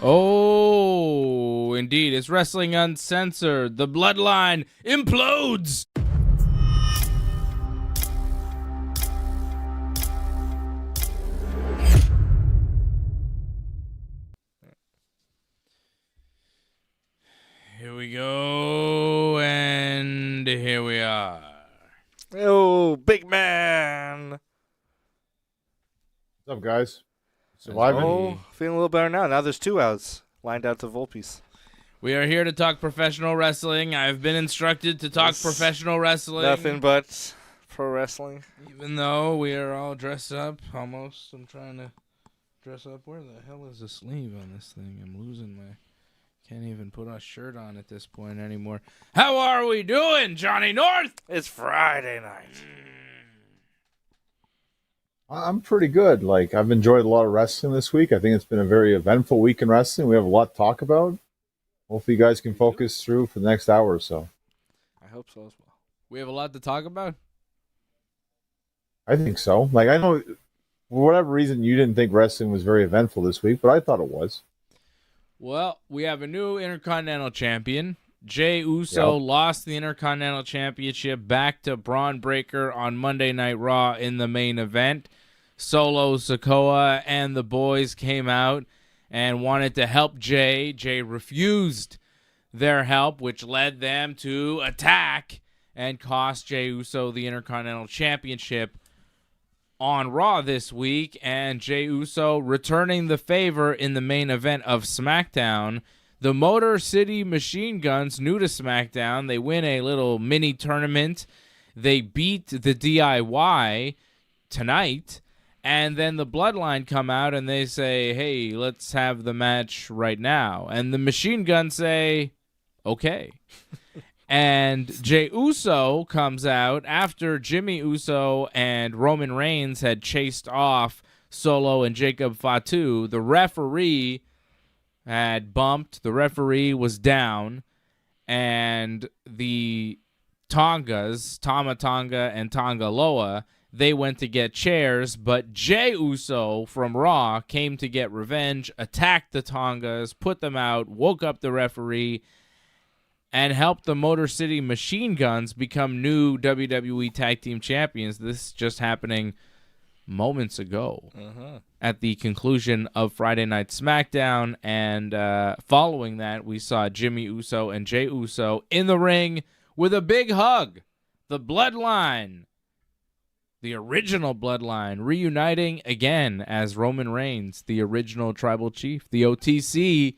Oh, indeed. It's Wrestling Uncensored. The Bloodline implodes. Here we go, and here we are. Oh, big man. What's up, guys? Surviving? Oh, feeling a little better now. Now there's 2 outs lined out to Volpe's. We are here to talk professional wrestling. I've been instructed to talk professional wrestling. Nothing but pro wrestling. Even though we are all dressed up, almost. I'm trying to dress up. Where the hell is the sleeve on this thing? I'm losing my... Can't even put a shirt on at this point anymore. How are we doing, Johnny North? It's Friday night. I'm pretty good. Like, I've enjoyed a lot of wrestling this week. I think it's been a very eventful week in wrestling. We have a lot to talk about. Hopefully you guys can focus through for the next hour or so. I hope so as well. We have a lot to talk about? I think so. Like, I know, for whatever reason, you didn't think wrestling was very eventful this week, but I thought it was. Well, we have a new Intercontinental Champion. Jey Uso lost the Intercontinental Championship back to Bron Breakker on Monday Night Raw in the main event. Solo Sikoa and the boys came out and wanted to help Jey. Jey refused their help, which led them to attack and cost Jey Uso the Intercontinental Championship on Raw this week. And Jey Uso returning the favor in the main event of SmackDown. The Motor City Machine Guns, new to SmackDown, they win a little mini tournament. They beat the DIY tonight. And then the Bloodline come out and they say, hey, let's have the match right now. And the Machine Guns say, okay. And Jey Uso comes out after Jimmy Uso and Roman Reigns had chased off Solo and Jacob Fatu. The referee had bumped. The referee was down. And the Tongas, Tama Tonga and Tonga Loa, they went to get chairs, but Jey Uso from Raw came to get revenge, attacked the Tongas, put them out, woke up the referee, and helped the Motor City Machine Guns become new WWE Tag Team Champions. This is just happening moments ago at the conclusion of Friday Night SmackDown, and following that, we saw Jimmy Uso and Jey Uso in the ring with a big hug. The Bloodline, the original Bloodline, reuniting again as Roman Reigns, the original Tribal Chief. The OTC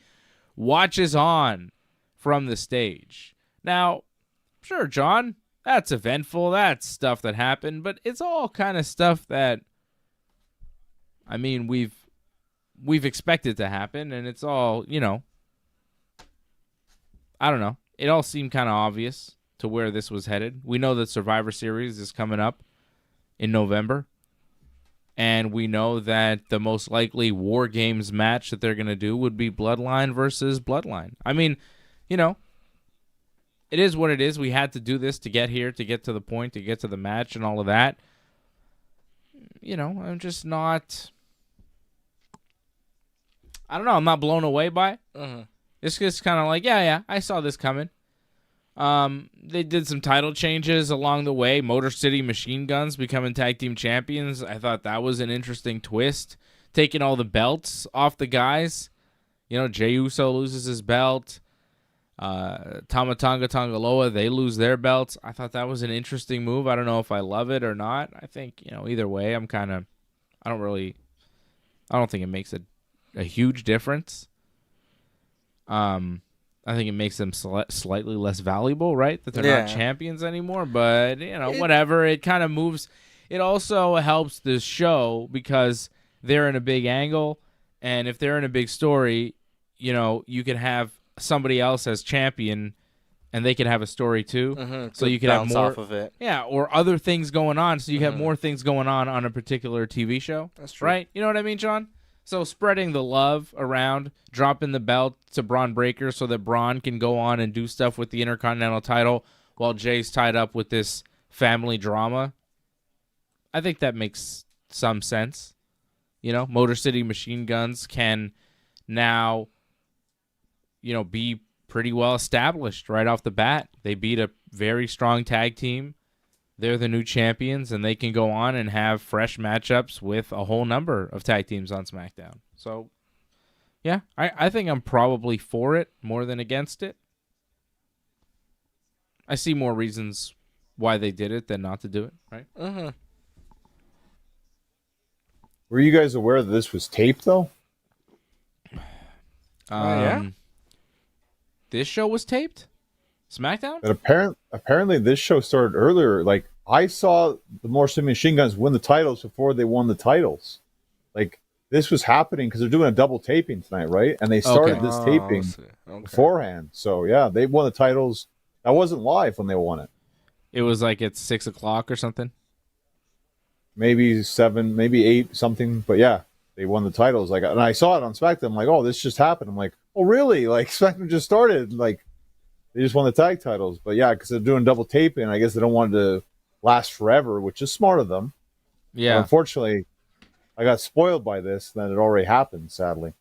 watches on from the stage. Now, sure, John, that's eventful. That's stuff that happened, but it's all kind of stuff that, I mean, we've expected to happen, and it's all, you know, I don't know. It all seemed kind of obvious to where this was headed. We know that Survivor Series is coming up in November, and we know that the most likely War Games match that they're going to do would be Bloodline versus Bloodline. I mean, you know, it is what it is. We had to do this to get here, to get to the point, to get to the match and all of that. You know, I'm just not... I don't know. I'm not blown away by it. It's just kind of like, yeah, I saw this coming. They did some title changes along the way. Motor City Machine Guns becoming tag team champions. I thought that was an interesting twist. Taking all the belts off the guys. You know, Jey Uso loses his belt. Tama Tonga Tongaloa, they lose their belts. I thought that was an interesting move. I don't know if I love it or not. I think, either way, I don't think it makes a huge difference. I think it makes them slightly less valuable, right? That they're not champions anymore. But, whatever. It kind of moves. It also helps the show because they're in a big angle. And if they're in a big story, you can have somebody else as champion and they could have a story too. Mm-hmm. So you could have more off of it. Yeah, or other things going on. So you have more things going on a particular TV show. That's true. Right? You know what I mean, John? So spreading the love around, dropping the belt to Bron Breakker so that Bron can go on and do stuff with the Intercontinental title while Jay's tied up with this family drama. I think that makes some sense. Motor City Machine Guns can now, be pretty well established right off the bat. They beat a very strong tag team. They're the new champions, and they can go on and have fresh matchups with a whole number of tag teams on SmackDown. So, yeah, I think I'm probably for it more than against it. I see more reasons why they did it than not to do it, right? Mm-hmm. Were you guys aware that this was taped, though? Yeah. This show was taped? SmackDown? But apparently this show started earlier. Like, I saw the Motor City Machine Guns win the titles before they won the titles. Like, this was happening because they're doing a double taping tonight, right? And they started this taping beforehand. So, yeah, they won the titles. That wasn't live when they won it. It was like at 6 o'clock or something? Maybe 7, maybe 8, something. But, yeah, they won the titles. Like, and I saw it on SmackDown. I'm like, oh, this just happened. I'm like, oh, really? Like, SmackDown just started. Like, they just won the tag titles. But, yeah, because they're doing double taping, I guess they don't want it to last forever, which is smart of them. Yeah. But unfortunately, I got spoiled by this. Then it already happened, sadly.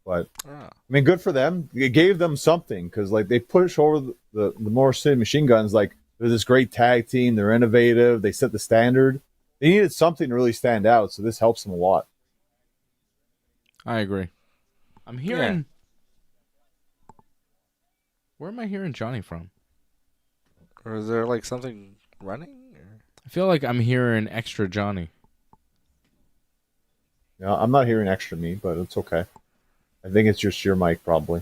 But, I mean, good for them. It gave them something because, like, they push over the Motor City Machine Guns. Like, they're this great tag team. They're innovative. They set the standard. They needed something to really stand out, so this helps them a lot. I agree. I'm hearing... Where am I hearing Johnny from? Or is there, like, something running? Or? I feel like I'm hearing extra Johnny. Yeah, I'm not hearing extra me, but it's okay. I think it's just your mic, probably.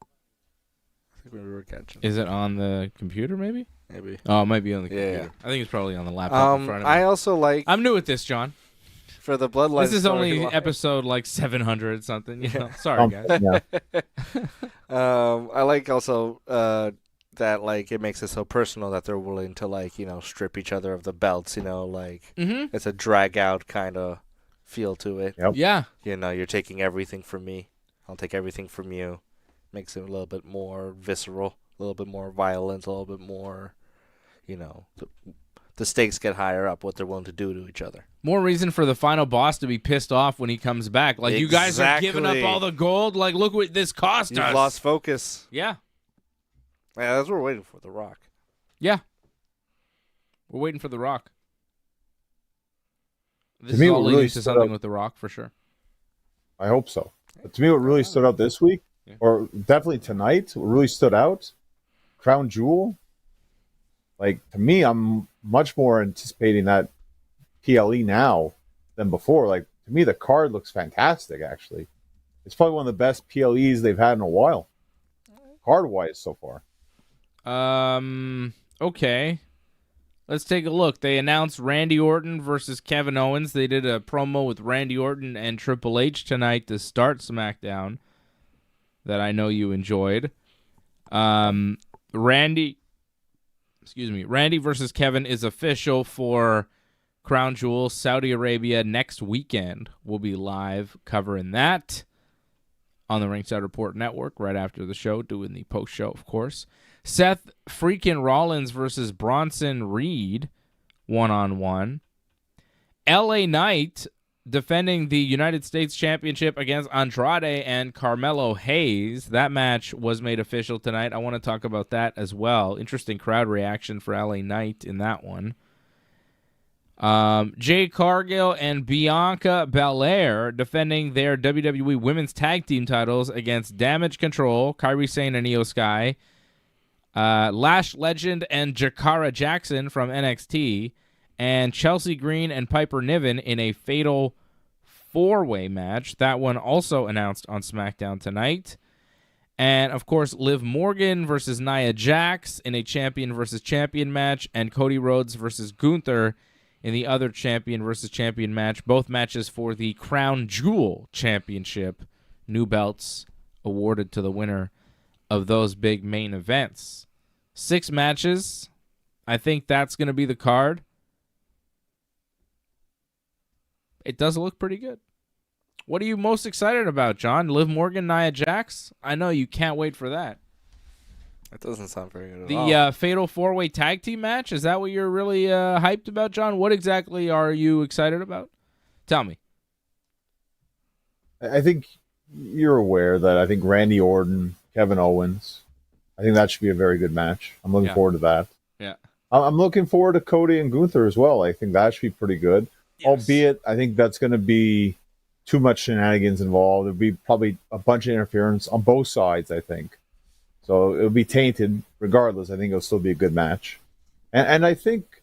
I think we were catching. Is it on the computer, maybe? Maybe. Oh, it might be on the computer. Yeah. I think it's probably on the laptop in front of me. I also like... I'm new at this, John. For the Bloodline This is only episode, like, 700 something. Sorry, guys. Yeah. I like also that, like, it makes it so personal that they're willing to, like, strip each other of the belts, like, it's a drag-out kind of feel to it. Yep. Yeah. You're taking everything from me. I'll take everything from you. Makes it a little bit more visceral, a little bit more violent, a little bit more, the stakes get higher up, what they're willing to do to each other. More reason for the final boss to be pissed off when he comes back. Like, you guys are giving up all the gold. Like, look what this cost us. You've lost focus. Yeah. Yeah, that's what we're waiting for, The Rock. Yeah. We're waiting for The Rock. This To me, is all what leading really to stood something out- with The Rock, for sure. I hope so. But to me, what really stood out this week, or definitely tonight, what really stood out, Crown Jewel. Like, to me, I'm much more anticipating that PLE now than before. Like, to me, the card looks fantastic, actually. It's probably one of the best PLEs they've had in a while, card-wise so far. Okay. Let's take a look. They announced Randy Orton versus Kevin Owens. They did a promo with Randy Orton and Triple H tonight to start SmackDown that I know you enjoyed. Randy versus Kevin is official for Crown Jewel Saudi Arabia next weekend. We'll be live covering that on the Ringside Report Network right after the show, doing the post-show, of course. Seth freaking Rollins versus Bronson Reed, one-on-one. LA Knight defending the United States Championship against Andrade and Carmelo Hayes. That match was made official tonight. I want to talk about that as well. Interesting crowd reaction for LA Knight in that one. Jade Cargill and Bianca Belair defending their WWE Women's Tag Team titles against Damage Control, Kairi Sane and Io Sky, Lash Legend and Jakara Jackson from NXT, and Chelsea Green and Piper Niven in a fatal 4-way match. That one also announced on SmackDown tonight. And, of course, Liv Morgan versus Nia Jax in a champion versus champion match, and Cody Rhodes versus Gunther in the other champion versus champion match. Both matches for the Crown Jewel Championship. New belts awarded to the winner of those big main events. 6 matches. I think that's going to be the card. It does look pretty good. What are you most excited about, John? Liv Morgan, Nia Jax? I know you can't wait for that. That doesn't sound very good at all. The fatal 4-way tag team match? Is that what you're really hyped about, John? What exactly are you excited about? Tell me. I think you're aware that I think Randy Orton, Kevin Owens, I think that should be a very good match. I'm looking forward to that. Yeah. I'm looking forward to Cody and Gunther as well. I think that should be pretty good. Yes. Albeit, I think that's going to be too much shenanigans involved. There'll be probably a bunch of interference on both sides, I think. So it'll be tainted regardless. I think it'll still be a good match. And I think,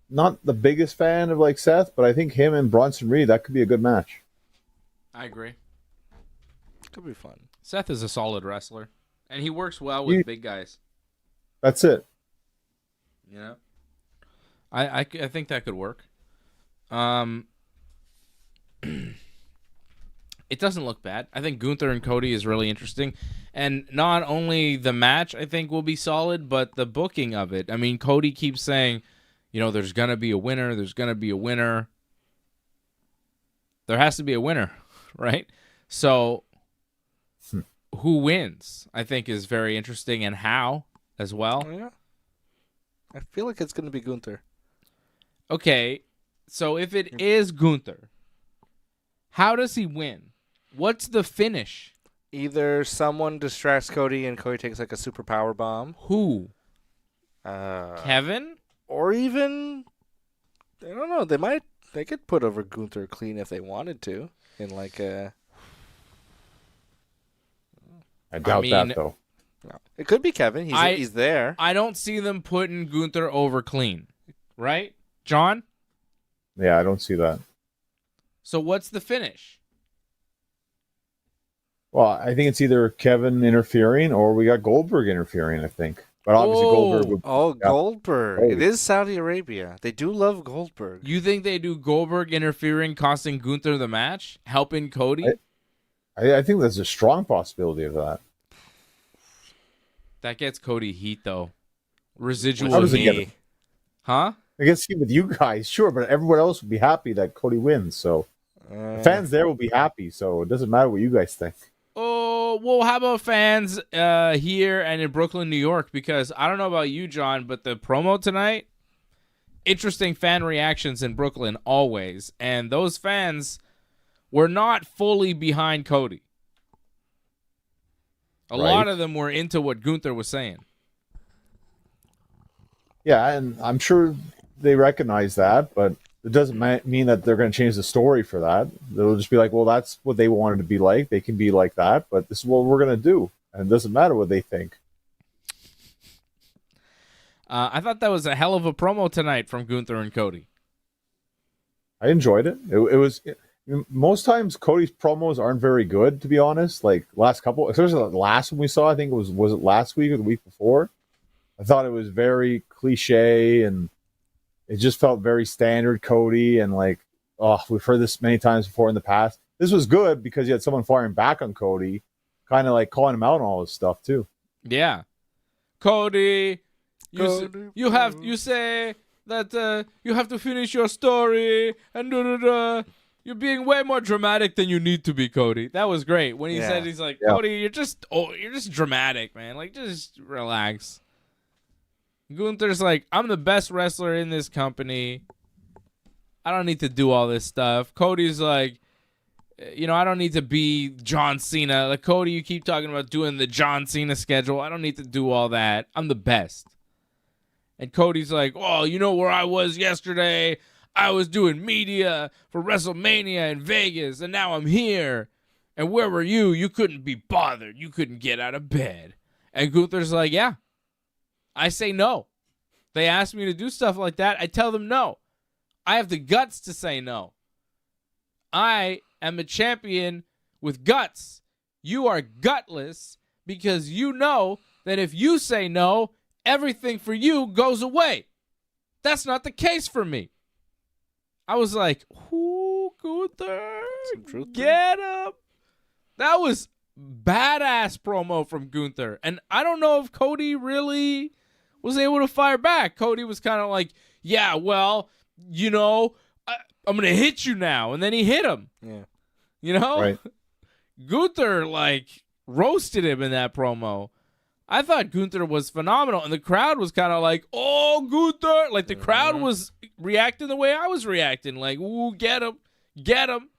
not the biggest fan of like Seth, but I think him and Bronson Reed, that could be a good match. I agree. Could be fun. Seth is a solid wrestler, and he works well with big guys. That's it. Yeah. I think that could work. It doesn't look bad. I think Gunther and Cody is really interesting. And not only the match, I think, will be solid, but the booking of it. I mean, Cody keeps saying, there's going to be a winner. There's going to be a winner. There has to be a winner, right? So who wins, I think, is very interesting, and how as well. Yeah. I feel like it's going to be Gunther. Okay, so if it is Gunther, how does he win? What's the finish? Either someone distracts Cody and Cody takes like a super power bomb. Who? Kevin? Or even, I don't know, they could put over Gunther clean if they wanted to. In like a... I doubt that, though. No. It could be Kevin. He's there. I don't see them putting Gunther over clean. Right? John? Yeah, I don't see that. So what's the finish? Well, I think it's either Kevin interfering or we got Goldberg interfering, I think. But obviously Goldberg would... Goldberg. It is Saudi Arabia. They do love Goldberg. You think they do Goldberg interfering, costing Gunther the match? Helping Cody? I think there's a strong possibility of that. That gets Cody heat, though. Residual heat. Huh? I guess with you guys, sure, but everyone else would be happy that Cody wins. So the fans there will be happy. So it doesn't matter what you guys think. Oh, well, how about fans here and in Brooklyn, New York? Because I don't know about you, John, but the promo tonight, interesting fan reactions in Brooklyn always. And those fans were not fully behind Cody. A lot of them were into what Gunther was saying. Yeah, and I'm sure they recognize that, but it doesn't mean that they're going to change the story for that. They'll just be like, well, that's what they wanted to be like. They can be like that, but this is what we're going to do. And it doesn't matter what they think. I thought that was a hell of a promo tonight from Gunther and Cody. I enjoyed it. It was... Most times Cody's promos aren't very good, to be honest. Like last couple, especially the last one we saw, I think it was it last week or the week before? I thought it was very cliche and it just felt very standard Cody, and like, we've heard this many times before in the past. This was good because you had someone firing back on Cody, kind of like calling him out on all this stuff too. Yeah. Cody, you say that you have to finish your story and you're being way more dramatic than you need to be, Cody. That was great. When he said, he's like, Cody, you're just dramatic, man. Like, just relax. Gunther's like, I'm the best wrestler in this company. I don't need to do all this stuff. Cody's like, I don't need to be John Cena. Like, Cody, you keep talking about doing the John Cena schedule. I don't need to do all that. I'm the best. And Cody's like, you know where I was yesterday? I was doing media for WrestleMania in Vegas, and now I'm here. And where were you? You couldn't be bothered. You couldn't get out of bed. And Gunther's like, yeah, I say no. They ask me to do stuff like that. I tell them no. I have the guts to say no. I am a champion with guts. You are gutless because you know that if you say no, everything for you goes away. That's not the case for me. I was like, ooh, Gunther, get him. That was badass promo from Gunther. And I don't know if Cody really was able to fire back. Cody was kind of like, yeah, well, you know, I'm going to hit you now. And then he hit him. Yeah. You know? Right. Gunther, like, roasted him in that promo. I thought Gunther was phenomenal. And the crowd was kind of like, oh, Gunther. Like, the crowd was reacting the way I was reacting. Like, ooh, get him. Get him.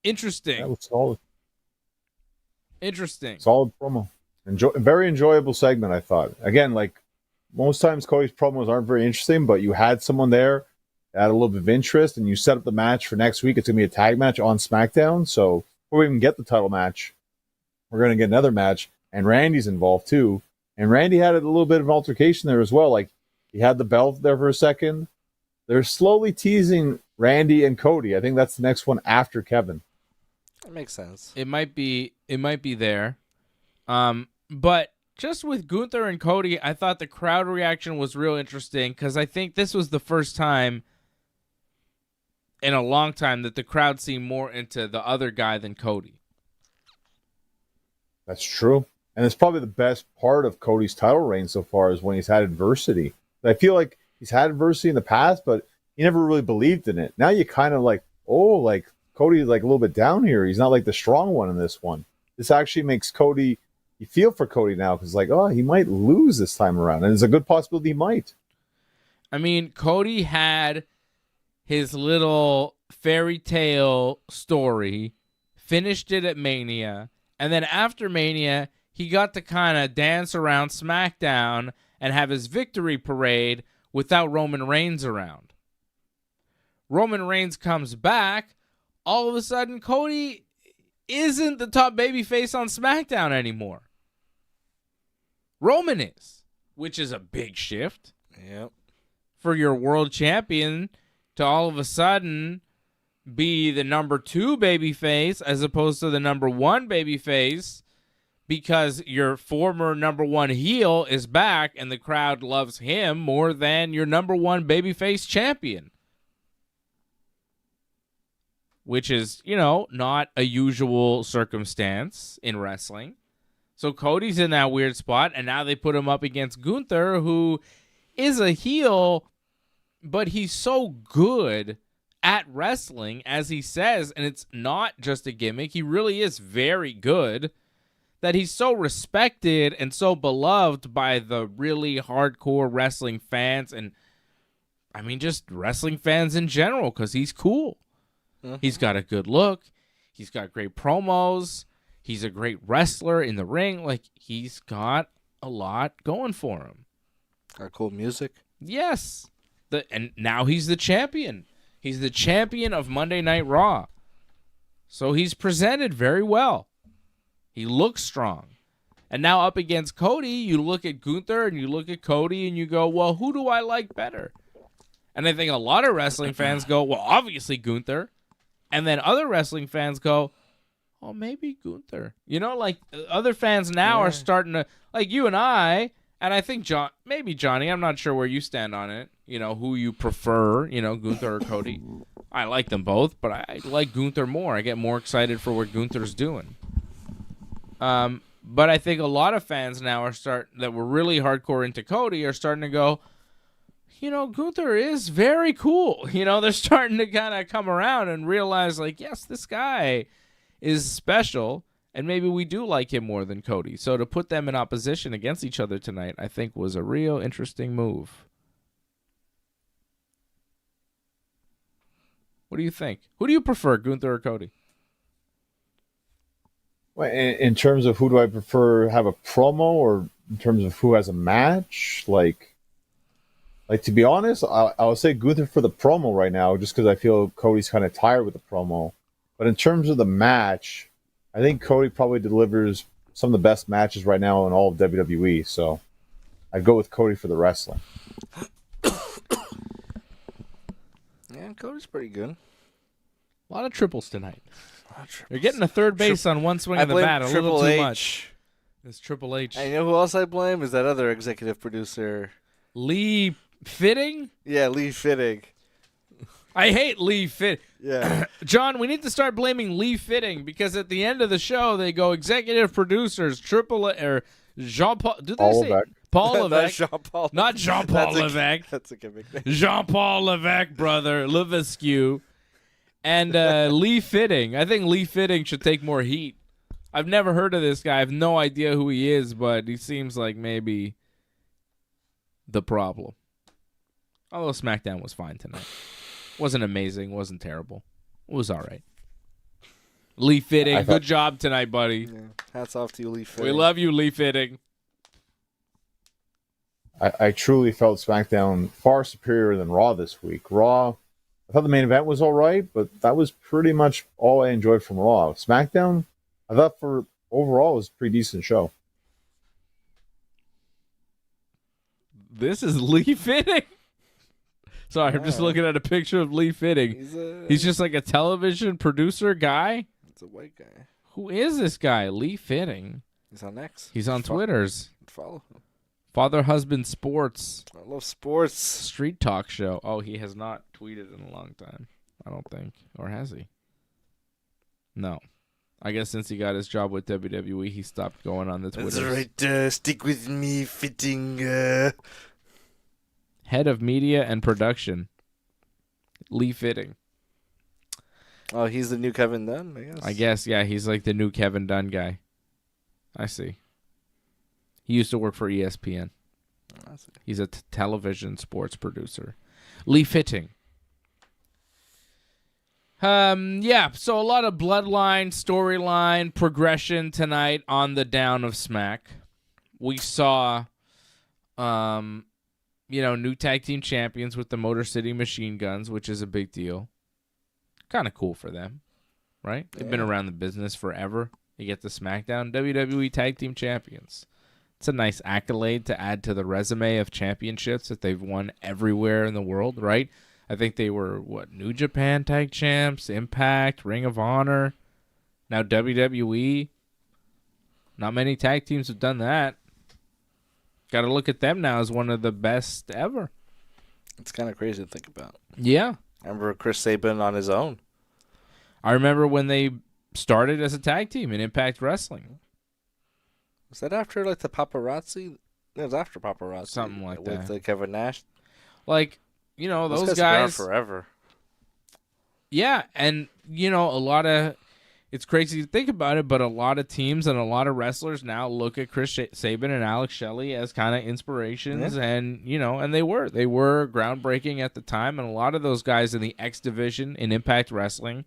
Interesting. That was solid. Interesting. Solid promo. Very enjoyable segment, I thought. Again, like, most times Cody's promos aren't very interesting, but you had someone there that had a little bit of interest, and you set up the match for next week. It's going to be a tag match on SmackDown. So before we even get the title match, we're going to get another match, and Randy's involved too. And Randy had a little bit of an altercation there as well. Like, he had the belt there for a second. They're slowly teasing Randy and Cody. I think that's the next one after Kevin. That makes sense. It might be there. But just with Gunther and Cody, I thought the crowd reaction was real interesting because I think this was the first time in a long time that the crowd seemed more into the other guy than Cody. That's true. And it's probably the best part of Cody's title reign so far is when he's had adversity. I feel like he's had adversity in the past, but he never really believed in it. Now you kind of like, oh, like Cody's like a little bit down here. He's not like the strong one in this one. This actually makes Cody, you feel for Cody now because like, oh, he might lose this time around. And there's a good possibility he might. I mean, Cody had his little fairy tale story, finished it at Mania, and then after Mania, he got to kind of dance around SmackDown and have his victory parade without Roman Reigns around. Roman Reigns comes back. All of a sudden, Cody isn't the top babyface on SmackDown anymore. Roman is, which is a big shift. Yep. For your world champion to all of a sudden be the number 2 babyface as opposed to the number 1 babyface because your former number 1 heel is back and the crowd loves him more than your number 1 babyface champion. Which is, you know, not a usual circumstance in wrestling. So Cody's in that weird spot, and now they put him up against Gunther, who is a heel, but he's so good at wrestling, as he says, and it's not just a gimmick. He really is very good, that he's so respected and so beloved by the really hardcore wrestling fans, and, I mean, just wrestling fans in general, because he's cool. He's got a good look. He's got great promos. He's a great wrestler in the ring. Like, he's got a lot going for him. Got cool music. Yes. And now he's the champion. He's the champion of Monday Night Raw. So he's presented very well. He looks strong. And now up against Cody, you look at Gunther and you look at Cody and you go, well, who do I like better? And I think a lot of wrestling fans go, well, obviously Gunther. And then other wrestling fans go, oh, maybe Gunther. You know, like other fans now are starting to, like you and I think maybe Johnny, I'm not sure where you stand on it, you know, who you prefer, you know, Gunther or Cody. I like them both, but I like Gunther more. I get more excited for what Gunther's doing. But I think a lot of fans now that were really hardcore into Cody are starting to go, you know, Gunther is very cool. You know, they're starting to kind of come around and realize, like, yes, this guy is special, and maybe we do like him more than Cody. So to put them in opposition against each other tonight, I think was a real interesting move. What do you think? Who do you prefer, Gunther or Cody? Well, in terms of who do I prefer have a promo, or in terms of who has a match? Like, Like, to be honest, I'll say Gunther for the promo right now, just because I feel Cody's kind of tired with the promo. But in terms of the match, I think Cody probably delivers some of the best matches right now in all of WWE. So I'd go with Cody for the wrestling. Yeah, Cody's pretty good. A lot of triples tonight. You're getting a third base on one swing of the bat. A little too much. It's Triple H. And you know who else I blame? Is that other executive producer. Lee Fitting? Yeah, Lee Fitting. I hate Lee Fitting. Yeah. John, we need to start blaming Lee Fitting because at the end of the show, they go executive producers, or Jean-Paul. Do they say Levesque. Paul Levesque? Not Jean-Paul. Not Jean-Paul Levesque. That's a gimmick name. Jean-Paul Levesque, brother. Levesque. And Lee Fitting. I think Lee Fitting should take more heat. I've never heard of this guy. I have no idea who he is, but he seems like maybe the problem. Although SmackDown was fine tonight. Wasn't amazing. Wasn't terrible. It was all right. Lee Fitting, good job tonight, buddy. Yeah. Hats off to you, Lee Fitting. We love you, Lee Fitting. I truly felt SmackDown far superior than Raw this week. Raw, I thought the main event was all right, but that was pretty much all I enjoyed from Raw. SmackDown, I thought for overall it was a pretty decent show. This is Lee Fitting. Sorry, I'm just looking at a picture of Lee Fitting. He's just like a television producer guy. It's a white guy. Who is this guy? Lee Fitting. He's on X. He's on Twitter's. Follow him. Father Husband Sports. I love sports. Street Talk Show. Oh, he has not tweeted in a long time. I don't think. Or has he? No. I guess since he got his job with WWE, he stopped going on the Twitter. That's right. Stick with me, Fitting. Head of Media and Production. Lee Fitting. Oh, he's the new Kevin Dunn, I guess, yeah. He's like the new Kevin Dunn guy. I see. He used to work for ESPN. I see. He's a television sports producer. Lee Fitting. Yeah, so a lot of Bloodline, storyline, progression tonight on the Down of Smack. We saw, new tag team champions with the Motor City Machine Guns, which is a big deal. Kind of cool for them, right? They've been around the business forever. You get the SmackDown WWE Tag Team Champions. It's a nice accolade to add to the resume of championships that they've won everywhere in the world, right? I think they were, New Japan Tag Champs, Impact, Ring of Honor, now WWE. Not many tag teams have done that. Got to look at them now as one of the best ever. It's kind of crazy to think about. Yeah. I remember Chris Sabin on his own. I remember when they started as a tag team in Impact Wrestling. Was that after, like, the paparazzi? It was after paparazzi. Something like that. With Kevin Nash. Like, those guys been around guys. forever. Yeah, and, a lot of. It's crazy to think about it, but a lot of teams and a lot of wrestlers now look at Chris Sabin and Alex Shelley as kind of inspirations, and and they were groundbreaking at the time, and a lot of those guys in the X division in Impact Wrestling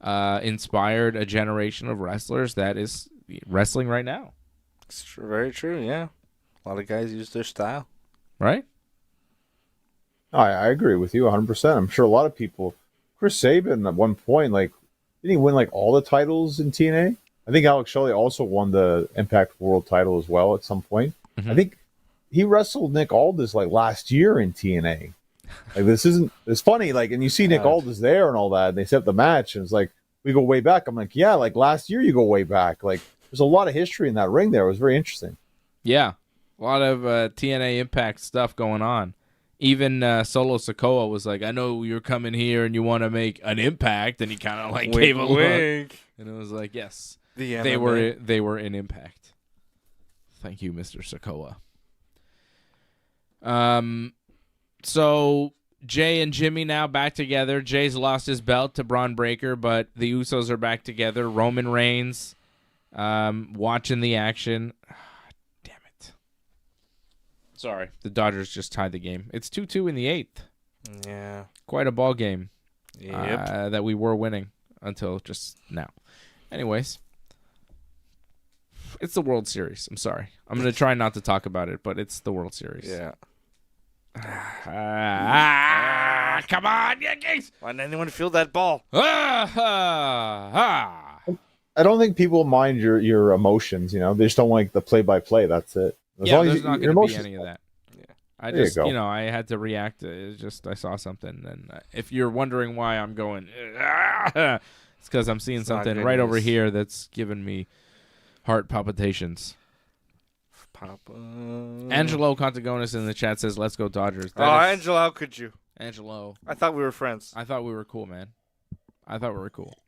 inspired a generation of wrestlers that is wrestling right now. It's very true. Yeah, a lot of guys use their style, right? I agree with you 100%. I'm sure a lot of people. Chris Sabin at one point, didn't he win all the titles in TNA? I think Alex Shelley also won the Impact World title as well at some point. Mm-hmm. I think he wrestled Nick Aldis last year in TNA. It's funny, and you see Nick Aldis there and all that, and they set up the match, and it's we go way back. I'm yeah, last year you go way back. There's a lot of history in that ring there. It was very interesting. Yeah, a lot of TNA Impact stuff going on. Even Solo Sikoa was I know you're coming here and you want to make an impact, and he kind of gave a look, and it was yes, they were in Impact. Thank you, Mr. Sikoa. So Jey and Jimmy now back together. Jay's lost his belt to Bron Breakker, but the Usos are back together. Roman Reigns, watching the action. Sorry, the Dodgers just tied the game. It's 2-2 in the 8th. Yeah. Quite a ball game. Yep. That we were winning until just now. Anyways, it's the World Series. I'm sorry. I'm going to try not to talk about it, but it's the World Series. Yeah. Come on, Yankees! Why didn't anyone feel that ball? I don't think people mind your emotions. You know, they just don't like the play-by-play. That's it. As long as there's not going to be any of that. Yeah. I just, I had to react. It's just I saw something, and if you're wondering why I'm going, it's because I'm seeing something right over here that's giving me heart palpitations. Angelo Contagonis in the chat says, "Let's go Dodgers." Angelo, how could you? Angelo, I thought we were friends. I thought we were cool, man. I thought we were cool.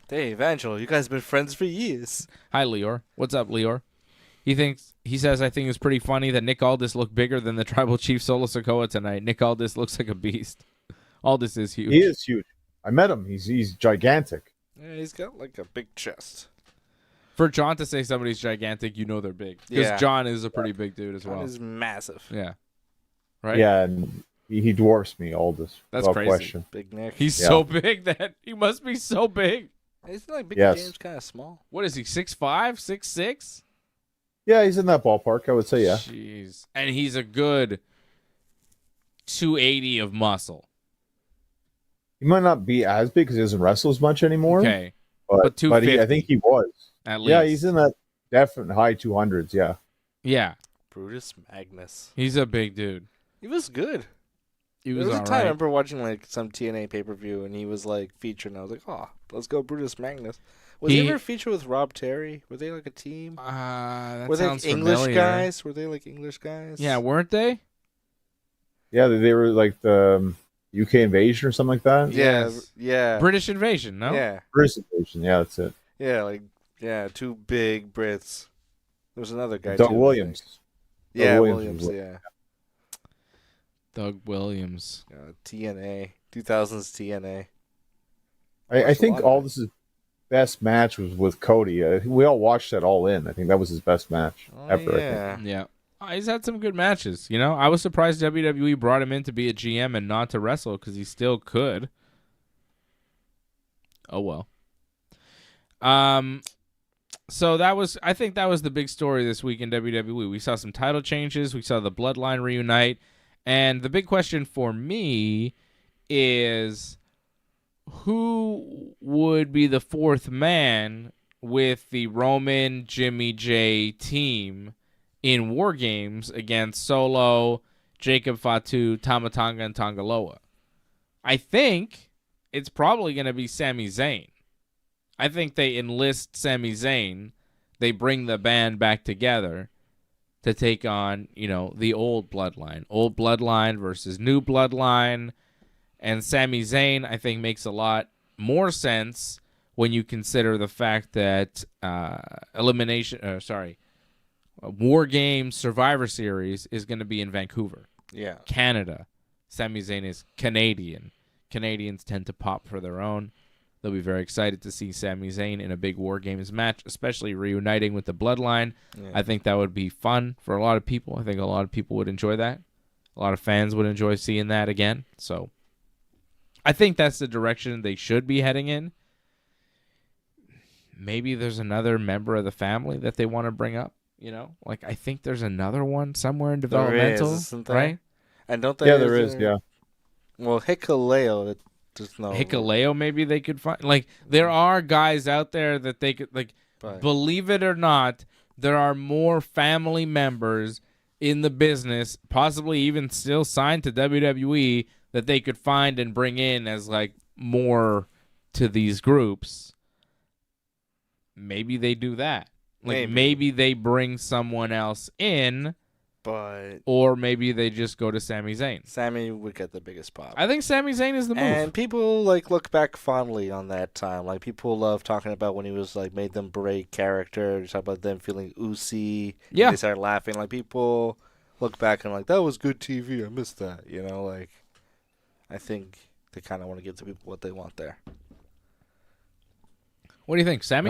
Dave, Angelo, you guys have been friends for years. Hi, Leor. What's up, Leor? He says, I think it's pretty funny that Nick Aldis looked bigger than the Tribal Chief Solo Sikoa tonight. Nick Aldis looks like a beast. Aldis is huge. He is huge. I met him. He's gigantic. Yeah, he's got like a big chest. For John to say somebody's gigantic, you know they're big. Because John is a pretty big dude as well. John is massive. Yeah. Right? Yeah, and he dwarfs me, Aldis. That's crazy. Question. Big Nick. He's so big that he must be so big. Isn't like Big James kind of small? What is he, 6'5", 6'6"? Yeah, he's in that ballpark, I would say, yeah. Jeez. And he's a good 280 of muscle. He might not be as big because he doesn't wrestle as much anymore. Okay. But I think he was. At least. Yeah, he's in that definite high 200s, yeah. Yeah. Brutus Magnus. He's a big dude. He was good. He was there was all a time I right. remember watching like some TNA pay-per-view and he was like featured and I was like, oh, let's go Brutus Magnus. Was he ever featured with Rob Terry? Were they like a team? That were they sounds like English familiar. guys? Were they like English guys? Yeah, weren't they? Yeah, they were like the UK Invasion or something like that. Yeah, Yes. yeah. British Invasion, no? Yeah. British Invasion, yeah, that's it. Yeah, two big Brits. There was another guy Doug too, Williams. Yeah, Doug Williams, yeah. Doug Williams. TNA. 2000s TNA. I think Aldis' best match was with Cody. We all watched that All In. I think that was his best match ever. Yeah. Yeah. He's had some good matches. You know, I was surprised WWE brought him in to be a GM and not to wrestle because he still could. Oh, well. So I think that was the big story this week in WWE. We saw some title changes. We saw the Bloodline reunite. And the big question for me is who would be the fourth man with the Roman Jimmy Jey team in War Games against Solo, Jacob Fatu, Tama Tonga, and Tongaloa? I think it's probably going to be Sami Zayn. I think they enlist Sami Zayn. They bring the band back together to take on, the old Bloodline. Old Bloodline versus new Bloodline. And Sami Zayn, I think, makes a lot more sense when you consider the fact that War Games Survivor Series is going to be in Vancouver. Yeah. Canada. Sami Zayn is Canadian. Canadians tend to pop for their own. They'll be very excited to see Sami Zayn in a big War Games match, especially reuniting with the Bloodline. Yeah. I think that would be fun for a lot of people. I think a lot of people would enjoy that. A lot of fans would enjoy seeing that again. So I think that's the direction they should be heading in. Maybe there's another member of the family that they want to bring up. I think there's another one somewhere in developmental, there is, isn't there? right? And don't they? Yeah, there is. Yeah. Well, Hikuleo. Hikuleo, maybe they could find. There are guys out there that they could, believe it or not, there are more family members in the business, possibly even still signed to WWE, that they could find and bring in as, more to these groups. Maybe they do that. Maybe they bring someone else in. Or maybe they just go to Sami Zayn. Sami would get the biggest pop. I think Sami Zayn is the move. And people look back fondly on that time. People love talking about when he was made them break character. Talk about them feeling oozy. Yeah. They start laughing. People look back and that was good TV. I missed that. I think they kind of want to give the people what they want there. What do you think, Sami?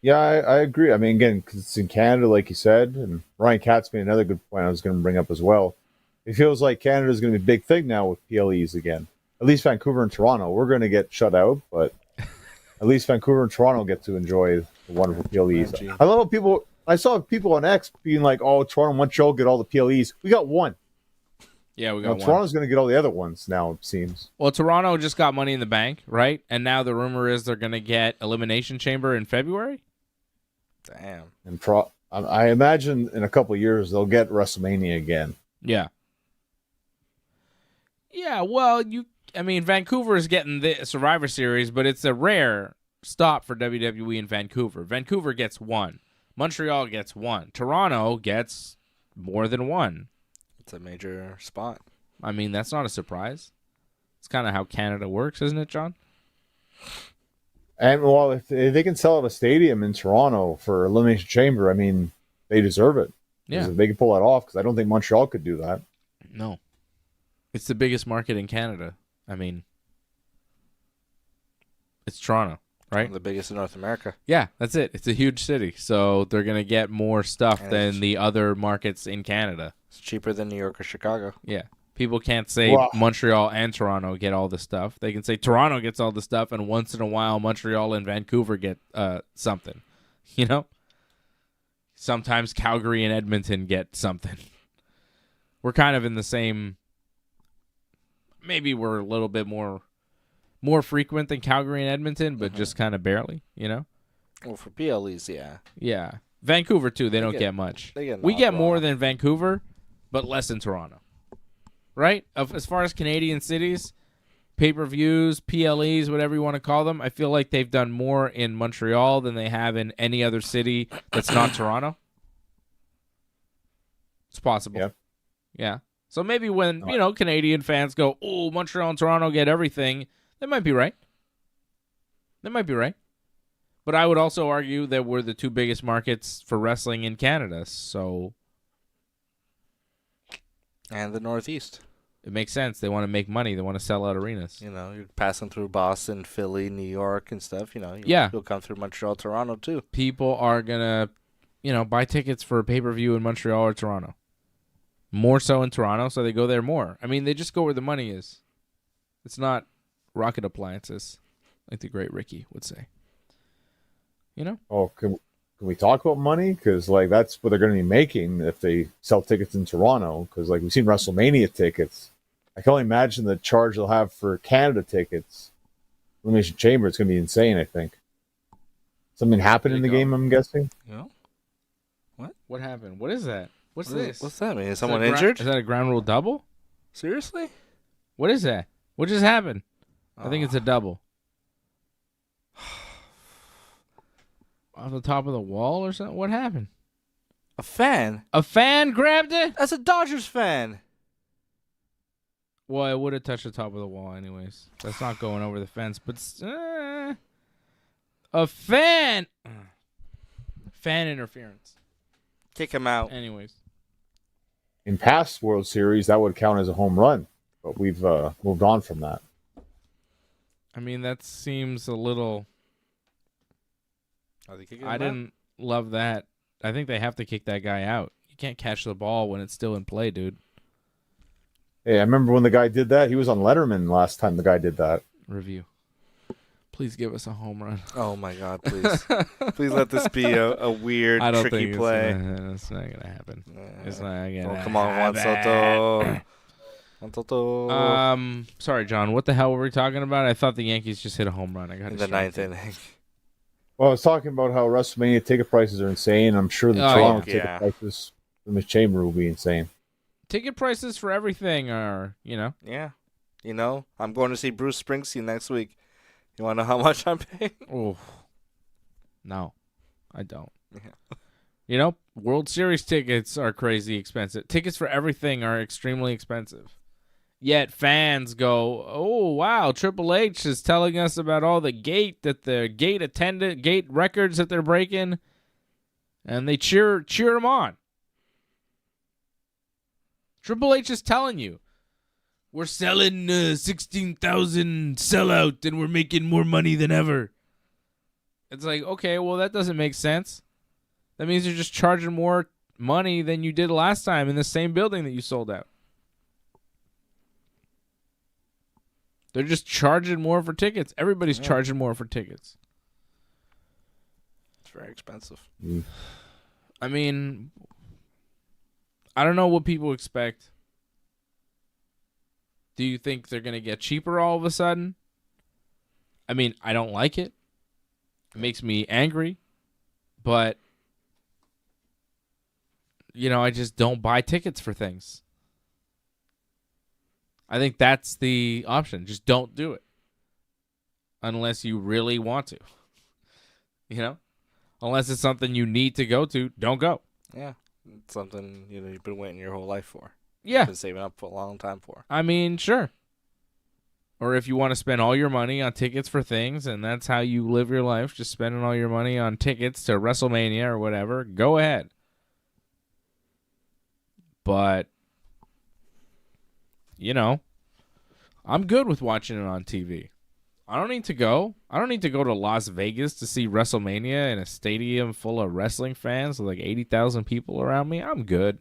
Yeah, I agree. I mean, again, because it's in Canada, like you said, and Ryan Katz made another good point I was going to bring up as well. It feels like Canada is going to be a big thing now with PLEs again. At least Vancouver and Toronto. We're going to get shut out, but at least Vancouver and Toronto get to enjoy the wonderful PLEs. I love how people I saw people on X being like, "Oh, Toronto and Montreal get all the PLEs. We got one. Yeah, we got one. Toronto's going to get all the other ones now, it seems." Well, Toronto just got Money in the Bank, right? And now the rumor is they're going to get Elimination Chamber in February. Damn. And I imagine in a couple of years they'll get WrestleMania again. Yeah. Yeah, well, Vancouver is getting the Survivor Series, but it's a rare stop for WWE in Vancouver. Vancouver gets one. Montreal gets one. Toronto gets more than one. It's a major spot. I mean, that's not a surprise. It's kind of how Canada works, isn't it, John? And, well, if they can sell out a stadium in Toronto for Elimination Chamber, I mean, they deserve it. Yeah. If they can pull that off, because I don't think Montreal could do that. No. It's the biggest market in Canada. I mean, it's Toronto, right? The biggest in North America. Yeah, that's it. It's a huge city, so they're going to get more stuff than the other markets in Canada. It's cheaper than New York or Chicago. Yeah. People can't say Montreal and Toronto get all the stuff. They can say Toronto gets all the stuff, and once in a while Montreal and Vancouver get something. You know? Sometimes Calgary and Edmonton get something. We're kind of in the same... Maybe we're a little bit more frequent than Calgary and Edmonton, but just kind of barely, you know? Well, for PLEs, yeah. Yeah. Vancouver, too, they don't get much. We get more than Vancouver, but less than Toronto. Right? As far as Canadian cities, pay-per-views, PLEs, whatever you want to call them, I feel like they've done more in Montreal than they have in any other city that's not Toronto. It's possible. Yeah. Yeah. So maybe when, Canadian fans go, "Oh, Montreal and Toronto get everything," they might be right. They might be right. But I would also argue that we're the two biggest markets for wrestling in Canada, so... And the Northeast. It makes sense. They want to make money. They want to sell out arenas. You know, you're passing through Boston, Philly, New York, and stuff. You know, you'll come through Montreal, Toronto, too. People are going to, buy tickets for a pay-per-view in Montreal or Toronto. More so in Toronto, so they go there more. I mean, they just go where the money is. It's not rocket appliances, like the great Ricky would say. You know? Oh, can we talk about money? Because, that's what they're going to be making if they sell tickets in Toronto. Because, we've seen WrestleMania tickets. I can only imagine the charge they'll have for Canada tickets. Elimination Chamber, it's going to be insane, I think. Something happened in the game, I'm guessing? Yeah. What happened? What is that? What's this? What's that mean? Is someone injured? Is that a ground rule double? Seriously? What is that? What just happened? I think it's a double. Off the top of the wall or something? What happened? A fan? A fan grabbed it? That's a Dodgers fan. Well, it would have touched the top of the wall anyways. That's not going over the fence, but... a fan! Fan interference. Kick him out. Anyways. In past World Series, that would count as a home run. But we've moved on from that. I mean, that seems a little... I didn't love that. I think they have to kick that guy out. You can't catch the ball when it's still in play, dude. Hey, I remember when the guy did that. He was on Letterman last time the guy did that. Review. Please give us a home run. Oh, my God, please. Please let this be a weird, tricky play. It's not going to happen. It's not going to happen. Come on, Juan Soto. Sorry, John. What the hell were we talking about? I thought the Yankees just hit a home run. I got in the ninth inning. Well, I was talking about how WrestleMania ticket prices are insane. I'm sure the Toronto ticket prices in the chamber will be insane. Ticket prices for everything are, Yeah. I'm going to see Bruce Springsteen next week. You want to know how much I'm paying? Oh, no, I don't. Yeah. World Series tickets are crazy expensive. Tickets for everything are extremely expensive. Yet fans go, "Oh wow, Triple H is telling us about all the gate records that they're breaking," and they cheer him on. Triple H is telling you, "We're selling 16,000 sellout, and we're making more money than ever." It's like, okay, well that doesn't make sense. That means you're just charging more money than you did last time in the same building that you sold out. They're just charging more for tickets. Everybody's charging more for tickets. It's very expensive. I mean, I don't know what people expect. Do you think they're going to get cheaper all of a sudden? I mean, I don't like it. It makes me angry. But, I just don't buy tickets for things. I think that's the option. Just don't do it. Unless you really want to. Unless it's something you need to go to, don't go. Yeah. It's something, you've been waiting your whole life for. Yeah. Been saving up for a long time for. I mean, sure. Or if you want to spend all your money on tickets for things and that's how you live your life, just spending all your money on tickets to WrestleMania or whatever, go ahead. But, I'm good with watching it on TV. I don't need to go. I don't need to go to Las Vegas to see WrestleMania in a stadium full of wrestling fans with like 80,000 people around me. I'm good.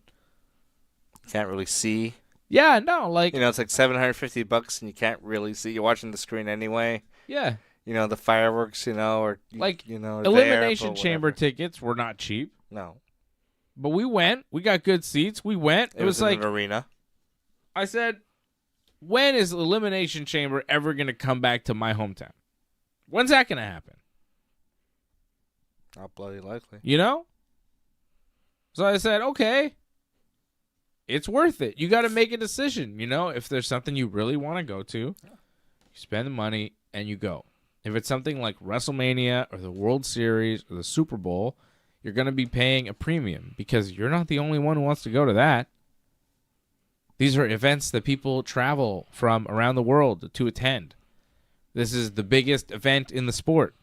Can't really see. Yeah, no, like... it's like $750 and you can't really see. You're watching the screen anyway. Yeah. The fireworks, or... Like, Elimination Chamber tickets were not cheap. No. But we went. We got good seats. We went. It was in like... an arena. I said, when is Elimination Chamber ever going to come back to my hometown? When's that going to happen? Not bloody likely. So I said, okay. It's worth it. You got to make a decision. If there's something you really want to go to, you spend the money and you go. If it's something like WrestleMania or the World Series or the Super Bowl, you're going to be paying a premium because you're not the only one who wants to go to that. These are events that people travel from around the world to attend. This is the biggest event in the sport.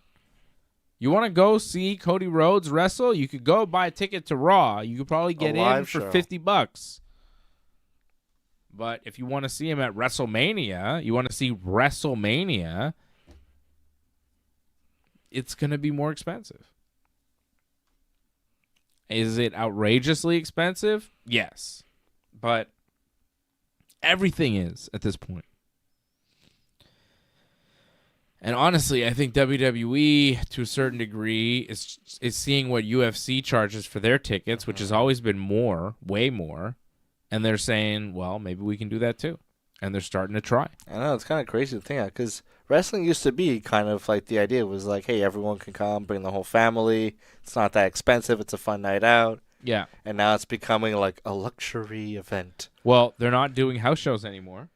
You want to go see Cody Rhodes wrestle? You could go buy a ticket to Raw. You could probably get in for $50. But if you want to see him at WrestleMania, it's going to be more expensive. Is it outrageously expensive? Yes. But everything is at this point. And honestly, I think WWE, to a certain degree, is seeing what UFC charges for their tickets, which has always been more, way more. And they're saying, well, maybe we can do that too. And they're starting to try. I know, it's kind of crazy to think of, because wrestling used to be kind of like the idea was like, hey, everyone can come, bring the whole family. It's not that expensive. It's a fun night out. Yeah. And now it's becoming like a luxury event. Well, they're not doing house shows anymore.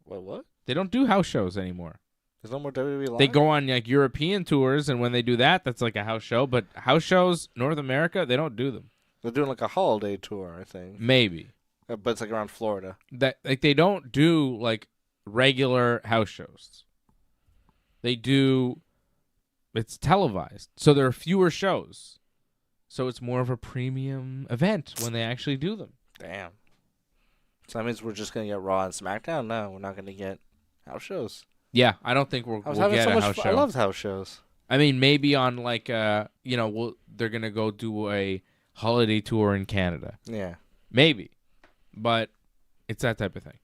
What? They don't do house shows anymore. There's no more WWE Live? They go on like European tours, and when they do that, that's like a house show. But house shows, North America, they don't do them. They're doing like a holiday tour, I think. Maybe. But it's like around Florida. They don't do like regular house shows. They do. It's televised, so there are fewer shows. So it's more of a premium event when they actually do them. Damn. So that means we're just gonna get Raw and SmackDown now. We're not gonna get house shows. Yeah, I don't think we'll get a house show. I loved house shows. I mean, maybe on like they're gonna go do a holiday tour in Canada. Yeah. Maybe. But it's that type of thing.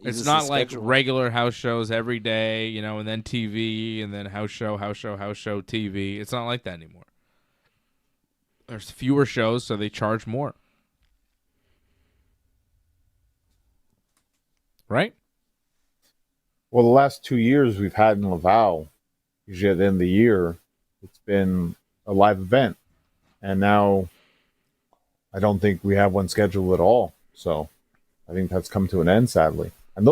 It's not like regular house shows every day, and then TV, and then house show, TV. It's not like that anymore. There's fewer shows, so they charge more. Right? Well, the last 2 years we've had in Laval, usually at the end of the year, it's been a live event. And now I don't think we have one scheduled at all. So I think that's come to an end, sadly. And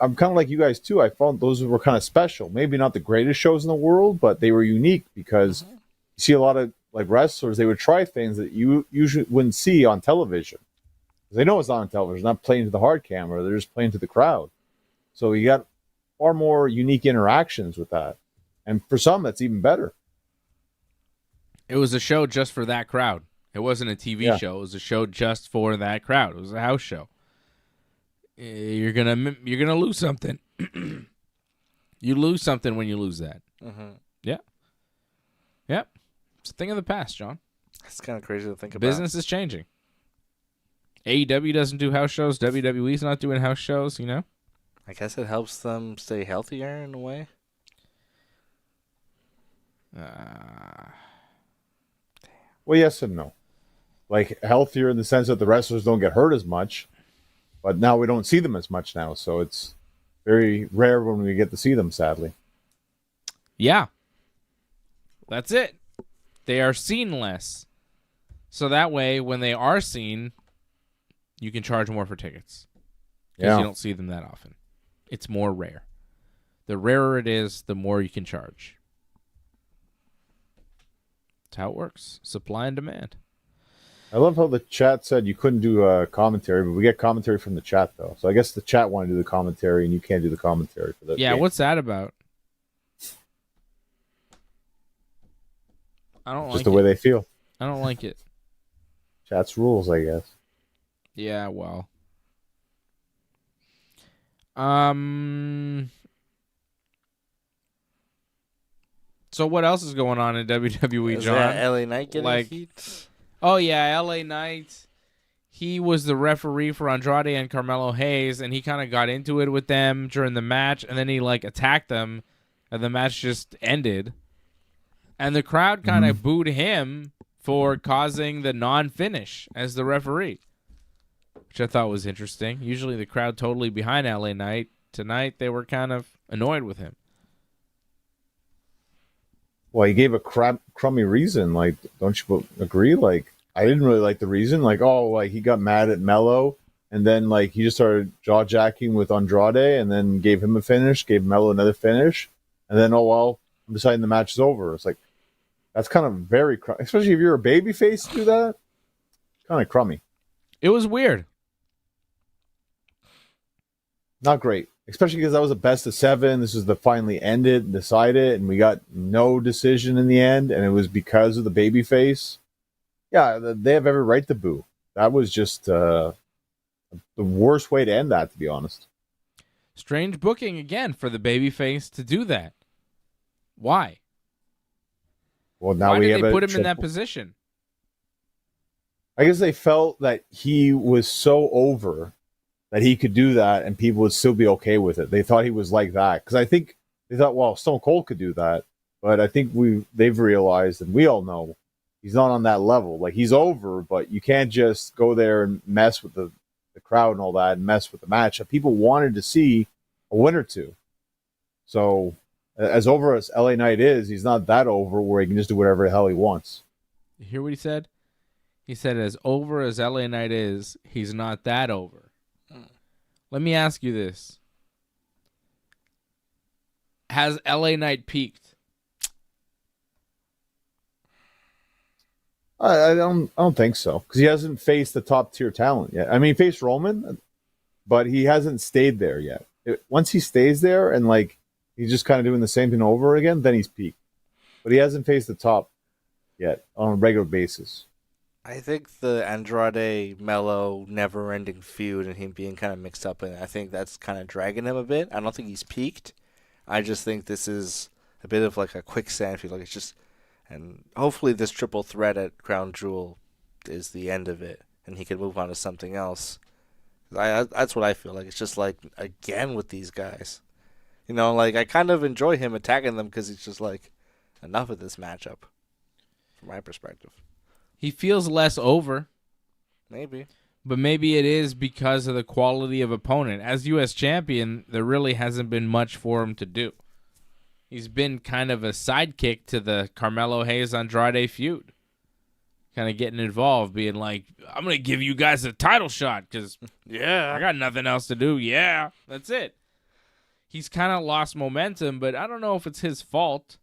I'm kind of like you guys too. I found those were kind of special. Maybe not the greatest shows in the world, but they were unique because you see a lot of like wrestlers. They would try things that you usually wouldn't see on television. They know it's not on television. They're not playing to the hard camera. They're just playing to the crowd. So you got far more unique interactions with that. And for some, that's even better. It was a show just for that crowd. It wasn't a TV show. It was a show just for that crowd. It was a house show. You're gonna lose something. You lose something when you lose that. Mm-hmm. Yeah. Yep. It's a thing of the past, John. It's kind of crazy to think about. Business is changing. AEW doesn't do house shows. WWE's not doing house shows, I guess it helps them stay healthier in a way. Well, yes and no. Like healthier in the sense that the wrestlers don't get hurt as much, but now we don't see them as much now, so it's very rare when we get to see them, sadly. Yeah. That's it. They are seen less. So that way, when they are seen, you can charge more for tickets. Because you don't see them that often. It's more rare. The rarer it is, the more you can charge. That's how it works. Supply and demand. I love how the chat said you couldn't do commentary, but we get commentary from the chat, though. So I guess the chat wanted to do the commentary, and you can't do the commentary for that. Yeah, game. what's that about? I don't like it. Just the way they feel. I don't like it. Chat's rules, I guess. Yeah, well. So what else is going on in WWE, John? LA Knight getting heat? Oh yeah, LA Knight. He was the referee for Andrade and Carmelo Hayes, and he kind of got into it with them during the match, and then he attacked them, and the match just ended. And the crowd kind of booed him for causing the non-finish as the referee, which I thought was interesting. Usually the crowd totally behind LA Knight. Tonight they were kind of annoyed with him. Well, he gave a crummy reason. Like, don't you agree? Like, I didn't really like the reason. Like, he got mad at Mello, and then he just started jaw-jacking with Andrade, and then gave him a finish, gave Mello another finish, and then I'm deciding the match is over. It's like, that's kind of very crummy. Especially if you're a babyface to do that. Kind of crummy. It was weird. Not great. Especially because that was a best of 7. This was the finally ended and decided, and we got no decision in the end, and it was because of the babyface. Yeah, they have every right to boo. That was just the worst way to end that, to be honest. Strange booking again for the babyface to do that. Why? Well, now Why we did have they put him in that position? I guess they felt that he was so over that he could do that and people would still be okay with it. They thought he was like that. Because I think they thought, well, Stone Cold could do that. But I think they've realized, and we all know, he's not on that level. Like, he's over, but you can't just go there and mess with the crowd and all that and mess with the match. People wanted to see a win or two. So, as over as LA Knight is, he's not that over where he can just do whatever the hell he wants. You hear what he said? He said, as over as LA Knight is, he's not that over. Let me ask you this. Has LA Knight peaked? I don't think so, because he hasn't faced the top tier talent yet. I mean, he faced Roman, but he hasn't stayed there yet. Once he stays there and he's just kind of doing the same thing over again, then he's peaked. But he hasn't faced the top yet on a regular basis. I think the Andrade Mello never-ending feud and him being kind of mixed up in it, I think that's kind of dragging him a bit. I don't think he's peaked. I just think this is a bit of a quicksand feud. It's just, and hopefully this triple threat at Crown Jewel is the end of it, and he can move on to something else. That's what I feel like. It's just again with these guys. I kind of enjoy him attacking them because it's just enough of this matchup, from my perspective. He feels less over. Maybe. But maybe it is because of the quality of opponent. As U.S. champion, there really hasn't been much for him to do. He's been kind of a sidekick to the Carmelo Hayes-Andrade feud. Kind of getting involved, being like, I'm going to give you guys a title shot because I got nothing else to do. Yeah, that's it. He's kind of lost momentum, but I don't know if it's his fault.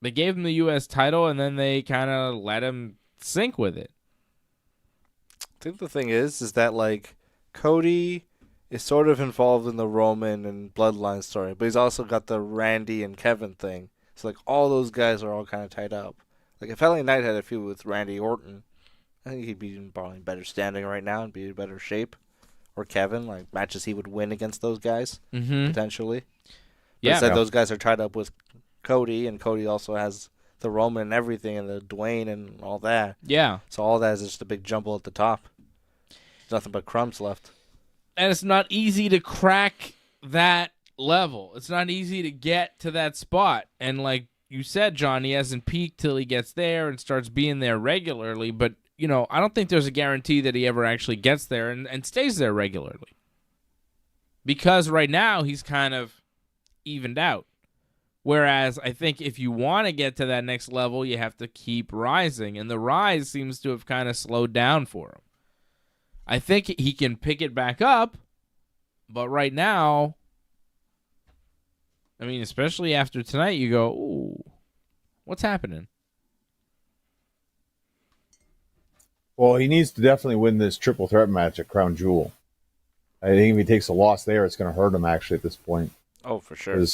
They gave him the U.S. title, and then they kind of let him sink with it. I think the thing is that, Cody is sort of involved in the Roman and Bloodline story, but he's also got the Randy and Kevin thing. So, all those guys are all kind of tied up. If LA Knight had a feud with Randy Orton, I think he'd be probably in better standing right now and be in better shape. Or Kevin, matches he would win against those guys, potentially. But instead, those guys are tied up with Cody, and Cody also has the Roman and everything, and the Dwayne and all that. Yeah. So all that is just a big jumble at the top. There's nothing but crumbs left. And it's not easy to crack that level. It's not easy to get to that spot. And you said, John, he hasn't peaked till he gets there and starts being there regularly. But, I don't think there's a guarantee that he ever actually gets there and stays there regularly. Because right now he's kind of evened out. Whereas I think if you want to get to that next level, you have to keep rising. And the rise seems to have kind of slowed down for him. I think he can pick it back up. But right now, I mean, especially after tonight, you go, ooh, what's happening? Well, he needs to definitely win this triple threat match at Crown Jewel. I think if he takes a loss there, it's going to hurt him actually at this point. Oh, for sure.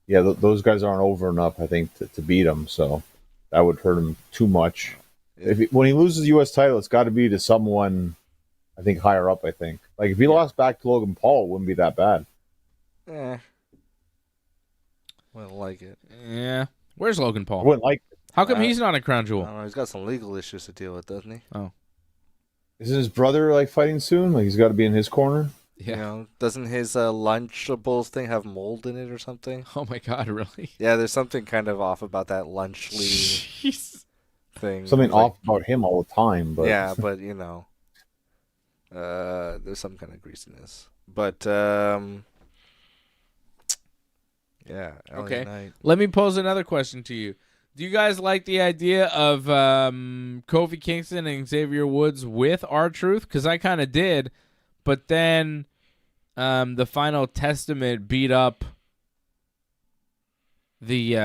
Yeah, those guys aren't over enough, I think, to beat him. So that would hurt him too much. When he loses the U.S. title, it's got to be to someone, I think, higher up, I think. Like, if he lost back to Logan Paul, it wouldn't be that bad. Wouldn't like it. Yeah. Where's Logan Paul? Wouldn't like it. How come he's not at Crown Jewel? I don't know. He's got some legal issues to deal with, doesn't he? Oh. Isn't his brother, like, fighting soon? Like, he's got to be in his corner? Yeah. Doesn't his Lunchables thing have mold in it or something? Oh, my God, really? Yeah, there's something kind of off about that Lunchly thing. Something off about him all the time. But Yeah, but, there's some kind of greasiness. But, yeah. Okay. Night. Let me pose another question to you. Do you guys like the idea of Kofi Kingston and Xavier Woods with R-Truth? Because I kind of did, but then the Final Testament beat up the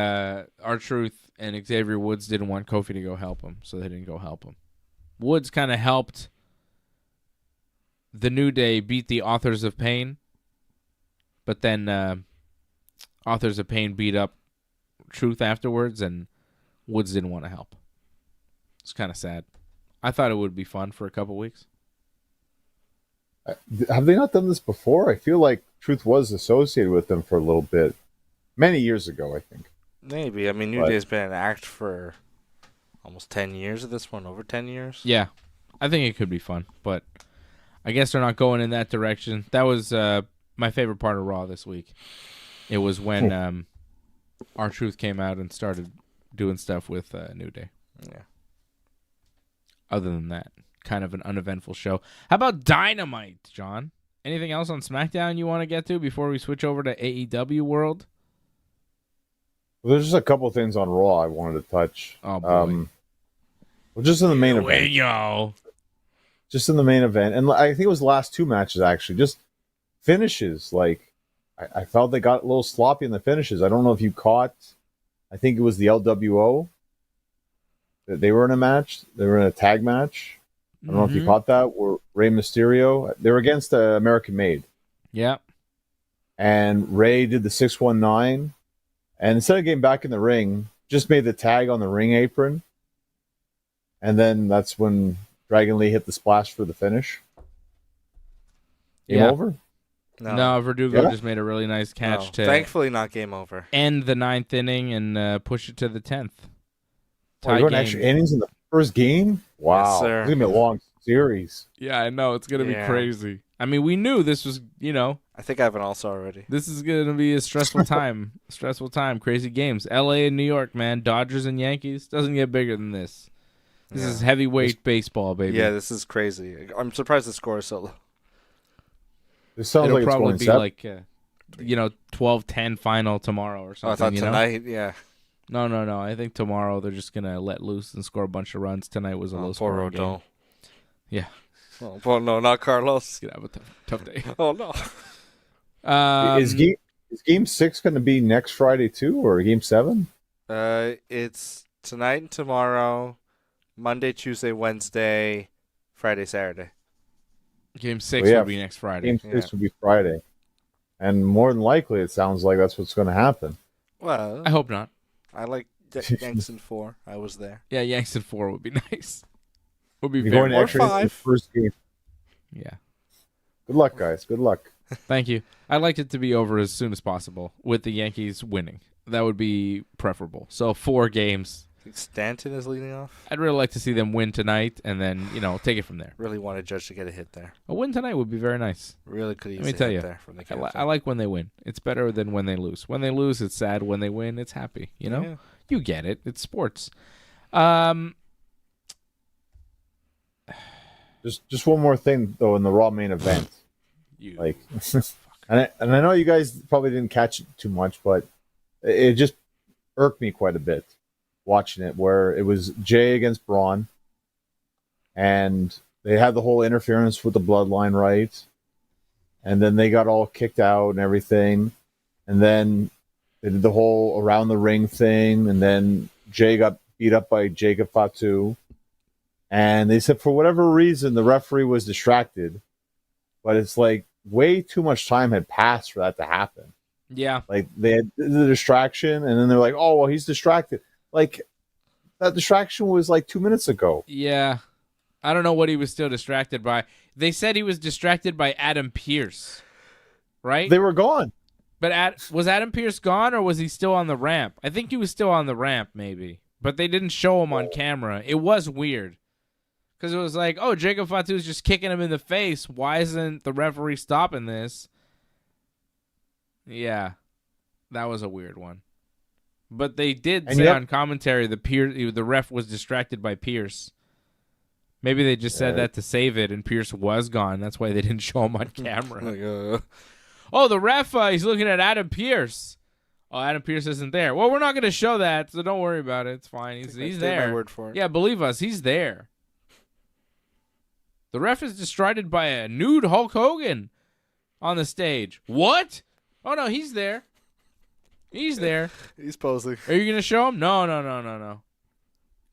R-Truth, and Xavier Woods didn't want Kofi to go help him, so they didn't go help him. Woods kind of helped the New Day beat the Authors of Pain, but then Authors of Pain beat up Truth afterwards, and Woods didn't want to help. It's kind of sad. I thought it would be fun for a couple weeks. Have they not done this before? I feel like Truth was associated with them for a little bit. Many years ago, I think. Maybe. I mean, New Day's been an act for almost 10 years at this point, over 10 years. Yeah. I think it could be fun, but I guess they're not going in that direction. That was my favorite part of Raw this week. It was when R-Truth came out and started doing stuff with New Day. Yeah. Other than that, kind of an uneventful show. How about Dynamite, John? Anything else on SmackDown you want to get to before we switch over to AEW World? Well, there's just a couple of things on Raw I wanted to touch. Oh, boy. Well, just in the main event. Just in the main event. And I think it was the last two matches, actually. Just finishes. Like, I felt they got a little sloppy in the finishes. I don't know if you caught, I think it was the LWO. They were in a match. They were in a tag match. I don't know if you caught that. Or Rey Mysterio. They were against American Made. Yeah. And Rey did the 619. And instead of getting back in the ring, just made the tag on the ring apron. And then that's when Dragon Lee hit the splash for the finish. Game over? No, Verdugo just made a really nice catch to thankfully not game over. End the 9th inning and push it to the 10th. We're going extra innings in the first game? Wow. Yes, sir. It's going to be a long series. Yeah, I know. It's going to be crazy. I mean, we knew this was, I think I have an also already. This is going to be a stressful time. Crazy games. LA and New York, man. Dodgers and Yankees. Doesn't get bigger than this. This is heavyweight baseball, baby. Yeah, this is crazy. I'm surprised the score is so low. This sounds It'll like probably it's be going like, 12-10 final tomorrow or something. I thought tonight, No. I think tomorrow they're just going to let loose and score a bunch of runs. Tonight was a low scoring game. Yeah. Oh, well, no, not Carlos. He's going to have a tough day. Oh, no. Is game 6 going to be next Friday too, or game 7? It's tonight and tomorrow, Monday, Tuesday, Wednesday, Friday, Saturday. Game 6 will be next Friday. Game 6 will be Friday. And more than likely, it sounds like that's what's going to happen. Well, I hope not. I like Yanks in 4. I was there. Yeah, Yanks in 4 would be nice. Would be You're very going extra 5. in the first game. Yeah. Good luck, guys. Good luck. Thank you. I'd like it to be over as soon as possible with the Yankees winning. That would be preferable. So 4 games. think Stanton is leading off. I'd really like to see them win tonight and then, take it from there. Really want a judge to get a hit there. A win tonight would be very nice. Really could use Let me tell you, there from the I like when they win. It's better than when they lose. When they lose, it's sad. When they win, it's happy. Yeah. You get it. It's sports. Just one more thing though in the Raw main event. And I know you guys probably didn't catch it too much, but it just irked me quite a bit watching it, where it was Jey against Braun, and they had the whole interference with the Bloodline, right? And then they got all kicked out and everything, and then they did the whole around the ring thing, and then Jey got beat up by Jacob Fatu, and they said for whatever reason the referee was distracted, but it's like way too much time had passed for that to happen. Yeah. Like they had the distraction, and then they're like, oh, well, he's distracted. Like that distraction was like 2 minutes ago. Yeah. I don't know what he was still distracted by. They said he was distracted by Adam Pearce, right? They were gone. But was Adam Pearce gone, or was he still on the ramp? I think he was still on the ramp, maybe. But they didn't show him on camera. It was weird. Because it was like, oh, Jacob Fatu's just kicking him in the face. Why isn't the referee stopping this? Yeah, that was a weird one. But they did say on commentary the ref was distracted by Pierce. Maybe they just said that to save it, and Pierce was gone. That's why they didn't show him on camera. Oh, the ref, he's looking at Adam Pearce. Oh, Adam Pearce isn't there. Well, we're not going to show that, so don't worry about it. It's fine. He's there. My word for it. Yeah, believe us, he's there. The ref is distracted by a nude Hulk Hogan on the stage. What? Oh, no, he's there. He's there. He's posing. Are you going to show him? No.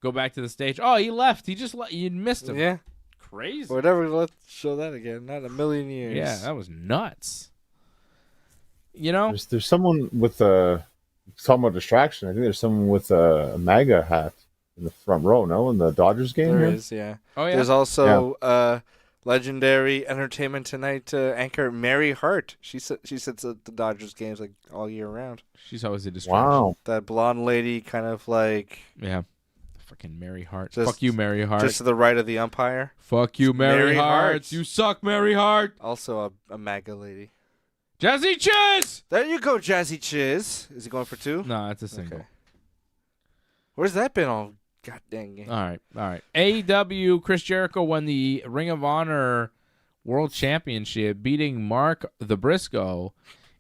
Go back to the stage. Oh, he left. You missed him. Yeah. Crazy. Whatever, let's show that again. Not in a million years. Yeah, that was nuts. There's someone with talking about distraction. I think there's someone with a MAGA hat in the front row, no? In the Dodgers game? There is, yeah. Oh, yeah. There's also legendary Entertainment Tonight anchor Mary Hart. She sits at the Dodgers games like all year round. She's always a distraction. Wow. That blonde lady kind of like... Yeah. Fucking Mary Hart. Fuck you, Mary Hart. Just to the right of the umpire. Fuck you, Mary Hart. You suck, Mary Hart. Also a MAGA lady. Jazzy Chiz! There you go, Jazzy Chiz. Is he going for two? No, it's a single. Okay. Where's that been all goddamn game? All right. AEW, Chris Jericho won the Ring of Honor World Championship, beating Mark the Briscoe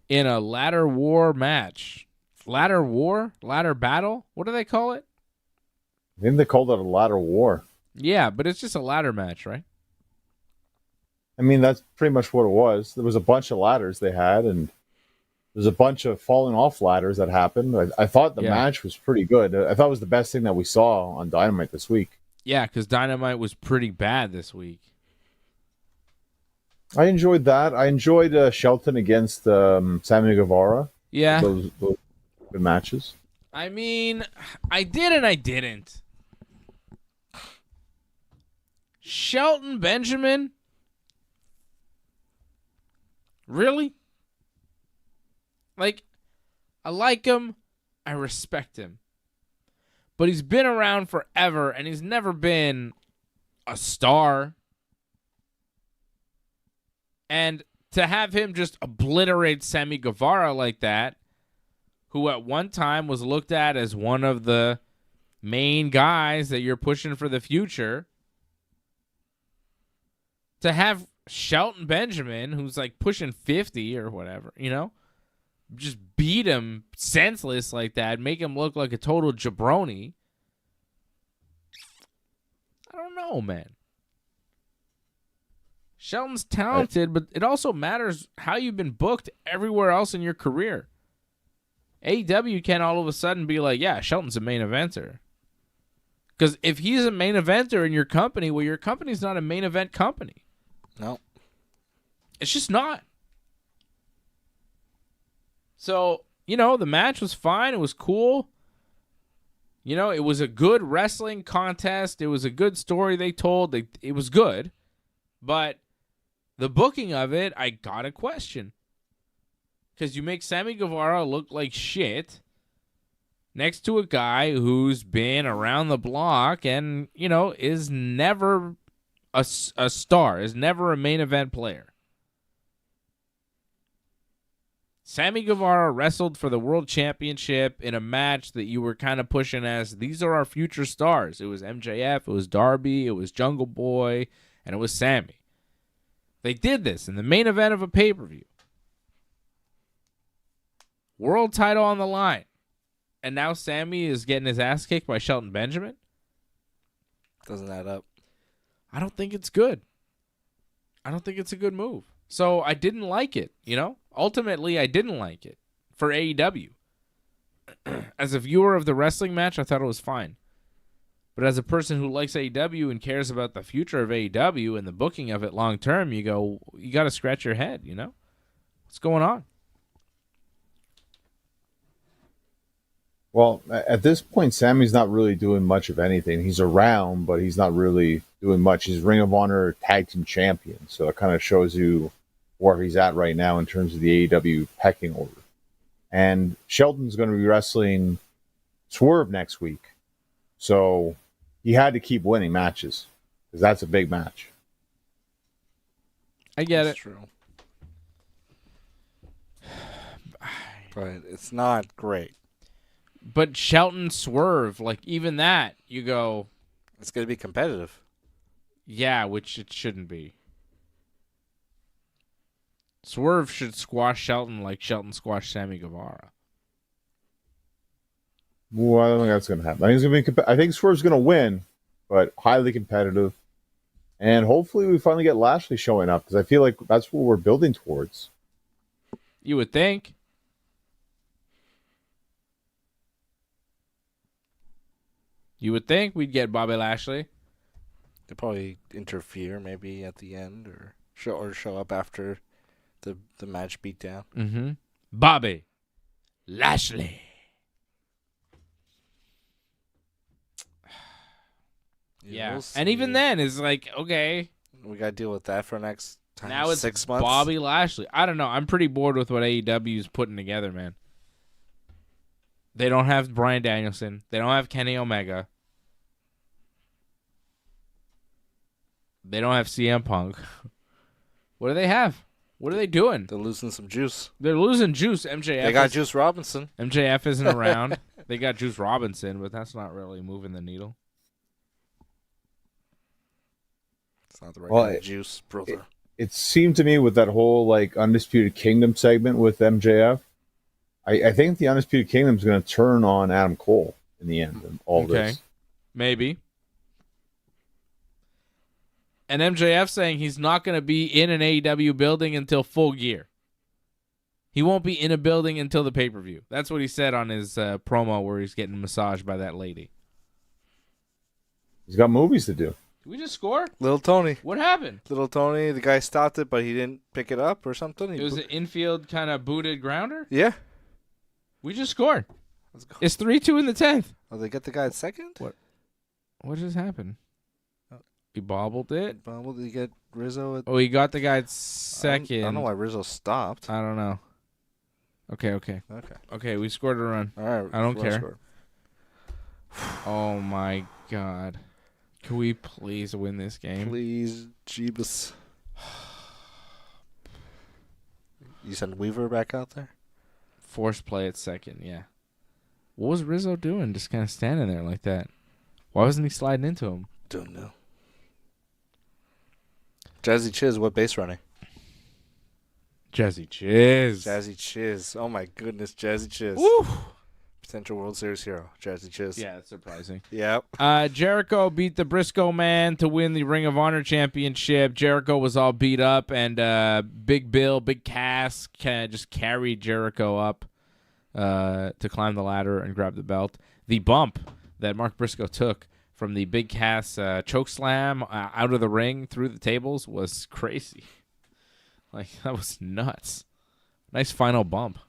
in a ladder war match. Ladder war? Ladder battle? What do they call it? I think they called it a ladder war. Yeah, but it's just a ladder match, right? I mean, that's pretty much what it was. There was a bunch of ladders they had, and there's a bunch of falling off ladders that happened. I thought the match was pretty good. I thought it was the best thing that we saw on Dynamite this week. Yeah, because Dynamite was pretty bad this week. I enjoyed that. I enjoyed Shelton against Sammy Guevara. Yeah. Those good matches. I mean, I did and I didn't. Shelton Benjamin? Really? Like, I like him. I respect him. But he's been around forever, and he's never been a star. And to have him just obliterate Sammy Guevara like that, who at one time was looked at as one of the main guys that you're pushing for the future, to have Shelton Benjamin, who's like pushing 50 or whatever, just beat him senseless like that, make him look like a total jabroni. I don't know, man. Shelton's talented, but it also matters how you've been booked everywhere else in your career. AEW can't all of a sudden be like, yeah, Shelton's a main eventer. Because if he's a main eventer in your company, well, your company's not a main event company. No. It's just not. So, the match was fine. It was cool. It was a good wrestling contest. It was a good story they told. It was good. But the booking of it, I got a question. Because you make Sammy Guevara look like shit. next to a guy who's been around the block and, is never a star, is never a main event player. Sammy Guevara wrestled for the World Championship in a match that you were kind of pushing as, these are our future stars. It was MJF, it was Darby, it was Jungle Boy, and it was Sammy. They did this in the main event of a pay-per-view. World title on the line. And now Sammy is getting his ass kicked by Shelton Benjamin? Doesn't add up. I don't think it's good. I don't think it's a good move. So I didn't like it, Ultimately, I didn't like it for AEW. As a viewer of the wrestling match, I thought it was fine. But as a person who likes AEW and cares about the future of AEW and the booking of it long term, you got to scratch your head, What's going on? Well, at this point, Sammy's not really doing much of anything. He's around, but he's not really doing much. He's Ring of Honor Tag Team Champion, so it kind of shows you where he's at right now in terms of the AEW pecking order. And Shelton's going to be wrestling Swerve next week, so he had to keep winning matches because that's a big match. I get That's it. True. But it's not great. But Shelton Swerve, even that, you go, It's going to be competitive. yeah, which it shouldn't be. Swerve should squash Shelton like Shelton squashed Sammy Guevara. Well, I don't think that's going to happen. I think Swerve's going to win, but highly competitive. And hopefully we finally get Lashley showing up because I feel like that's what we're building towards. You would think. You would think we'd get Bobby Lashley. They'll probably interfere maybe at the end or show up after the match beatdown. Mm-hmm. Bobby Lashley. Yeah. We'll And even then, it's like, okay. We got to deal with that for next time. Now it's 6 months. Bobby Lashley. I don't know. I'm pretty bored with what AEW is putting together, man. They don't have Bryan Danielson. They don't have Kenny Omega. They don't have CM Punk. What do they have? What are they doing? They're losing some juice. They're losing juice. MJF. They got Juice Robinson. MJF isn't around. They got Juice Robinson, but that's not really moving the needle. It's not the right kind of juice, brother. It seemed to me with that whole Undisputed Kingdom segment with MJF, I think the Undisputed Kingdom is going to turn on Adam Cole in the end of all this. Maybe. And MJF saying he's not going to be in an AEW building until Full Gear. He won't be in a building until the pay-per-view. That's what he said on his promo where he's getting massaged by that lady. He's got movies to do. Did we just score? Little Tony. What happened? Little Tony, the guy stopped it, but he didn't pick it up or something. It was an infield kind of booted grounder? Yeah. We just scored. Let's go. It's 3-2 in the 10th. Oh, they get the guy at second? What just happened? He bobbled it? Bobble, did he get Rizzo at... Oh, he got the guy at second. I don't know why Rizzo stopped. I don't know. Okay. Okay, we scored a run. All right. I don't care. Score. Oh, my God. Can we please win this game? Please, Jeebus. You send Weaver back out there? Force play at second, yeah. What was Rizzo doing? Just kind of standing there like that. Why wasn't he sliding into him? Don't know. Jazzy Chiz, what base running? Jazzy Chiz. Jazzy Chiz. Oh my goodness, Jazzy Chiz. Woo! Potential World Series hero, Jazzy Chiz. Yeah, that's surprising. Yep. Jericho beat the Briscoe man to win the Ring of Honor Championship. Jericho was all beat up, and Big Bill, Big Cass just carried Jericho up to climb the ladder and grab the belt. The bump that Mark Briscoe took from the Big Cass choke slam out of the ring through the tables was crazy. That was nuts. Nice final bump.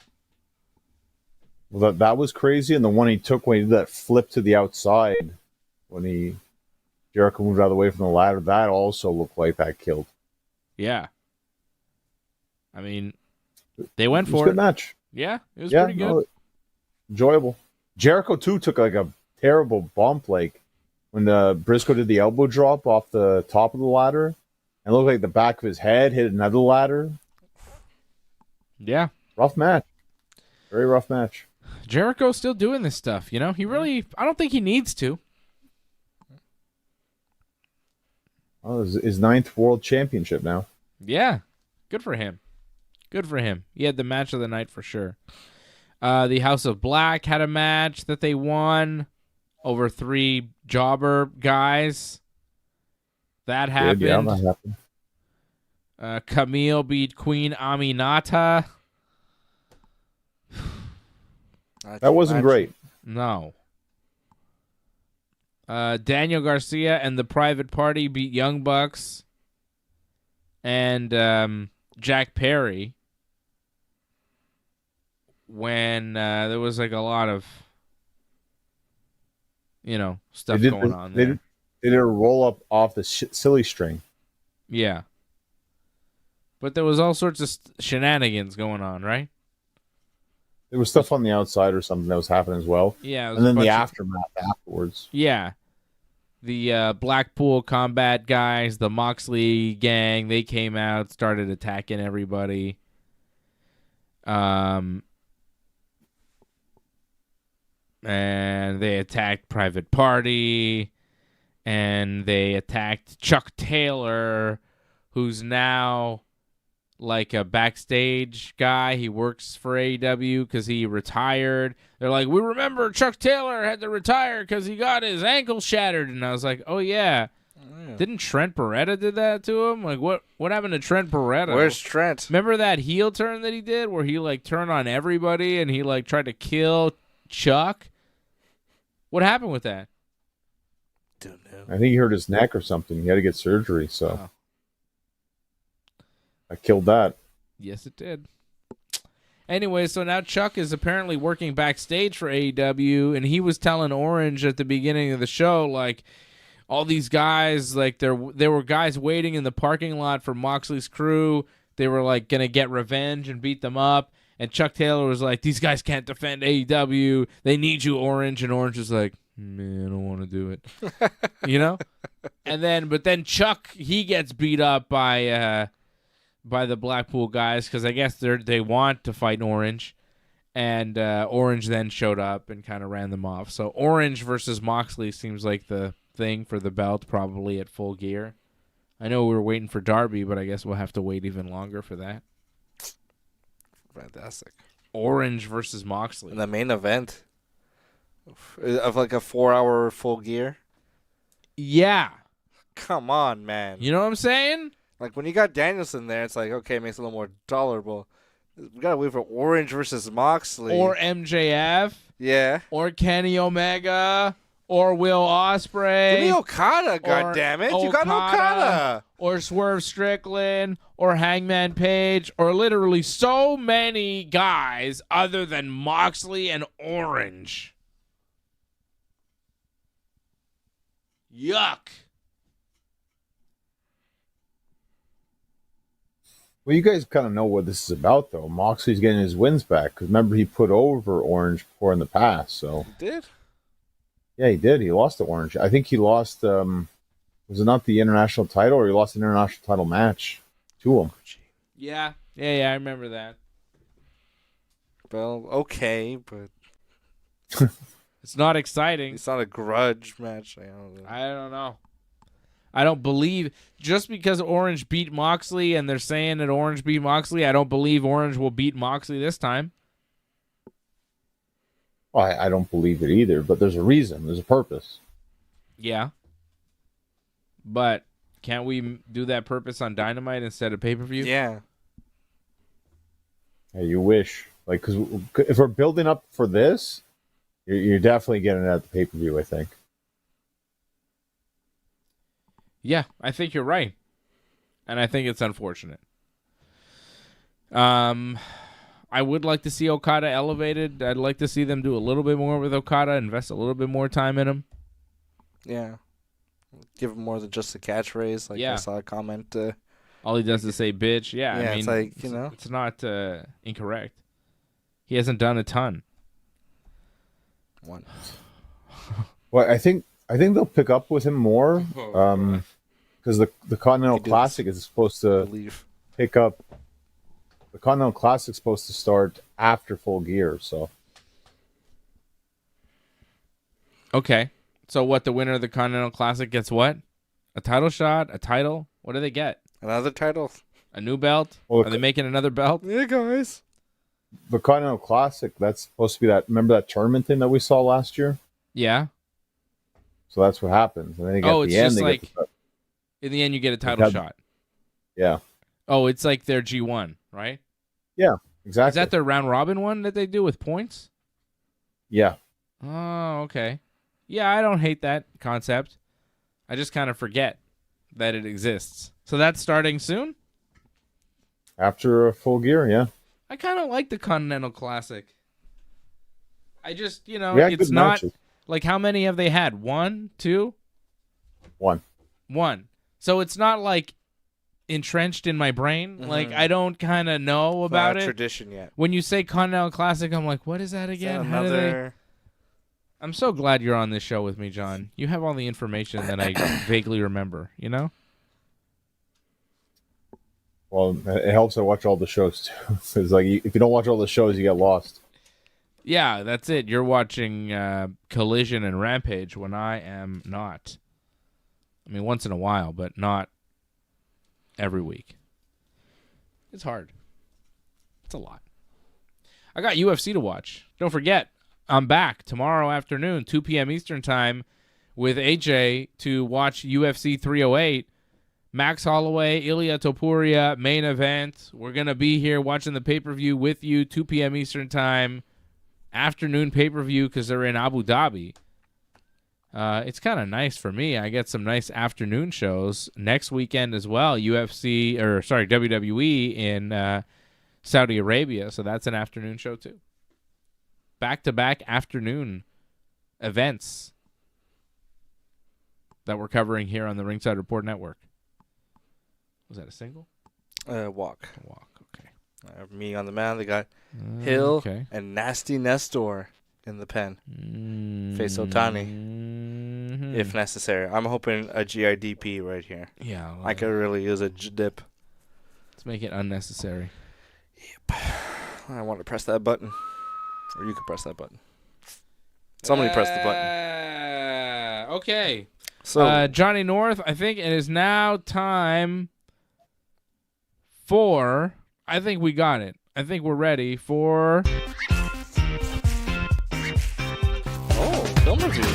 Well, that was crazy, and the one he took when he did that flip to the outside, when Jericho moved out of the way from the ladder, that also looked like that killed. Yeah. I mean, they went It was for a good it. match. Yeah, it was pretty good. No, enjoyable. Jericho too took like a terrible bump, like when Briscoe did the elbow drop off the top of the ladder, and it looked like the back of his head hit another ladder. Yeah. Rough match. Very rough match. Jericho's still doing this stuff, He really, I don't think he needs to. Oh, his 9th world championship now. Yeah. Good for him. Good for him. He had the match of the night for sure. The House of Black had a match that they won over 3 jobber guys. That happened. Yeah, that happened. Camille beat Queen Aminata. That wasn't great. No. Daniel Garcia and the Private Party beat Young Bucks and Jack Perry when there was like a lot of stuff going on there. They did a roll up off the silly string. Yeah. But there was all sorts of shenanigans going on, right? There was stuff on the outside or something that was happening as well. Yeah. And then the aftermath afterwards. Yeah. The Blackpool Combat guys, the Moxley gang, they came out, started attacking everybody. And they attacked Private Party. And they attacked Chuck Taylor, who's now like a backstage guy. He works for AEW because he retired. They're like, we remember Chuck Taylor had to retire because he got his ankle shattered. And I was like, oh, yeah. Didn't Trent Beretta do that to him? Like, what happened to Trent Beretta? Where's Trent? Remember that heel turn that he did where he, like, turned on everybody and he, like, tried to kill Chuck? What happened with that? Don't know. I think he hurt his neck or something. He had to get surgery, so I killed that. Yes, it did. Anyway, so now Chuck is apparently working backstage for AEW, and he was telling Orange at the beginning of the show, like, all these guys, like, there were guys waiting in the parking lot for Moxley's crew. They were, like, going to get revenge and beat them up. And Chuck Taylor was like, these guys can't defend AEW. They need you, Orange. And Orange was like, man, I don't want to do it. But then Chuck, he gets beat up by the Blackpool guys because I guess they want to fight Orange. And Orange then showed up and kind of ran them off. So Orange versus Moxley seems like the thing for the belt, probably at Full Gear. I know we were waiting for Darby, but I guess we'll have to wait even longer for that. Fantastic. Orange versus Moxley. In the main event of like a 4-hour Full Gear. Yeah. Come on, man. You know what I'm saying? Like when you got Danielson there, it's like, okay, it makes it a little more tolerable. We gotta wait for Orange versus Moxley. Or MJF. Yeah. Or Kenny Omega. Or Will Ospreay. Give me Okada, goddammit. You got Okada. Or Swerve Strickland. Or Hangman Page. Or literally so many guys other than Moxley and Orange. Yuck. Well, you guys kind of know what this is about, though. Moxley's getting his wins back. Because remember, he put over Orange before in the past. So He did? Yeah, he did. He lost to Orange. I think he lost, was it not the international title, or he lost the international title match to him? Yeah, I remember that. Well, okay, but It's not exciting. it's not a grudge match. I don't know. I don't believe, just because Orange beat Moxley and they're saying that Orange beat Moxley, I don't believe Orange will beat Moxley this time. Well, I don't believe it either, but there's a reason. There's a purpose. Yeah. But can't we do that purpose on Dynamite instead of pay-per-view? Yeah. Yeah, you wish. Like, because if we're building up for this, you're definitely getting it at the pay-per-view, I think. Yeah, I think you're right. And I think it's unfortunate. I would like to see Okada elevated. I'd like to see them do a little bit more with Okada, invest a little bit more time in him. Yeah. Give him more than just a catchphrase. Like I saw a comment. All he does is say bitch. Yeah, I mean, it's like, it's not incorrect. He hasn't done a ton. One. Well, I think they'll pick up with him more because the Continental Classic is supposed to pick up. The Continental Classic is supposed to start after Full Gear, so. Okay. So what, the winner of the Continental Classic gets what? A title shot? A title? What do they get? Another title? A new belt? Are they making another belt? Yeah, guys. The Continental Classic, that's supposed to be that. Remember that tournament thing that we saw last year? Yeah. So that's what happens. And then at it's the end, just they like, get in the end, you get a title shot. Yeah. Oh, it's like their G1, right? Yeah, exactly. Is that their round robin one that they do with points? Yeah. Oh, okay. Yeah, I don't hate that concept. I just kind of forget that it exists. So that's starting soon? After a Full Gear, yeah. I kind of like the Continental Classic. I just, it's not... matches. Like, how many have they had? 1, 2? One. So it's not, like, entrenched in my brain. Mm-hmm. Like, I don't kind of know about it. Tradition yet. When you say Continental Classic, I'm like, what is that again? How do they... I'm so glad you're on this show with me, John. You have all the information that I vaguely remember, you know? Well, it helps I watch all the shows, too. It's like, if you don't watch all the shows, you get lost. Yeah, that's it. You're watching Collision and Rampage when I am not. I mean, once in a while, but not every week. It's hard. It's a lot. I got UFC to watch. Don't forget, I'm back tomorrow afternoon, 2 p.m. Eastern Time, with AJ to watch UFC 308. Max Holloway, Ilya Topuria, main event. We're going to be here watching the pay-per-view with you, 2 p.m. Eastern Time. Afternoon pay-per-view because they're in Abu Dhabi. It's kind of nice for me. I get some nice afternoon shows next weekend as well. WWE in Saudi Arabia, so that's an afternoon show too. Back-to-back afternoon events that we're covering here on the Ringside Report Network. Was that a single? Walk. Okay. Me on the mound. They got Hill and Nasty Nestor in the pen. Face Otani, if necessary. I'm hoping a GIDP right here. Yeah. I could really use a dip. Let's make it unnecessary. Yep. I want to press that button. Or you could press that button. Somebody press the button. Okay. So Johnny North, I think it is now time for... I think we got it. I think we're ready for... film reviews.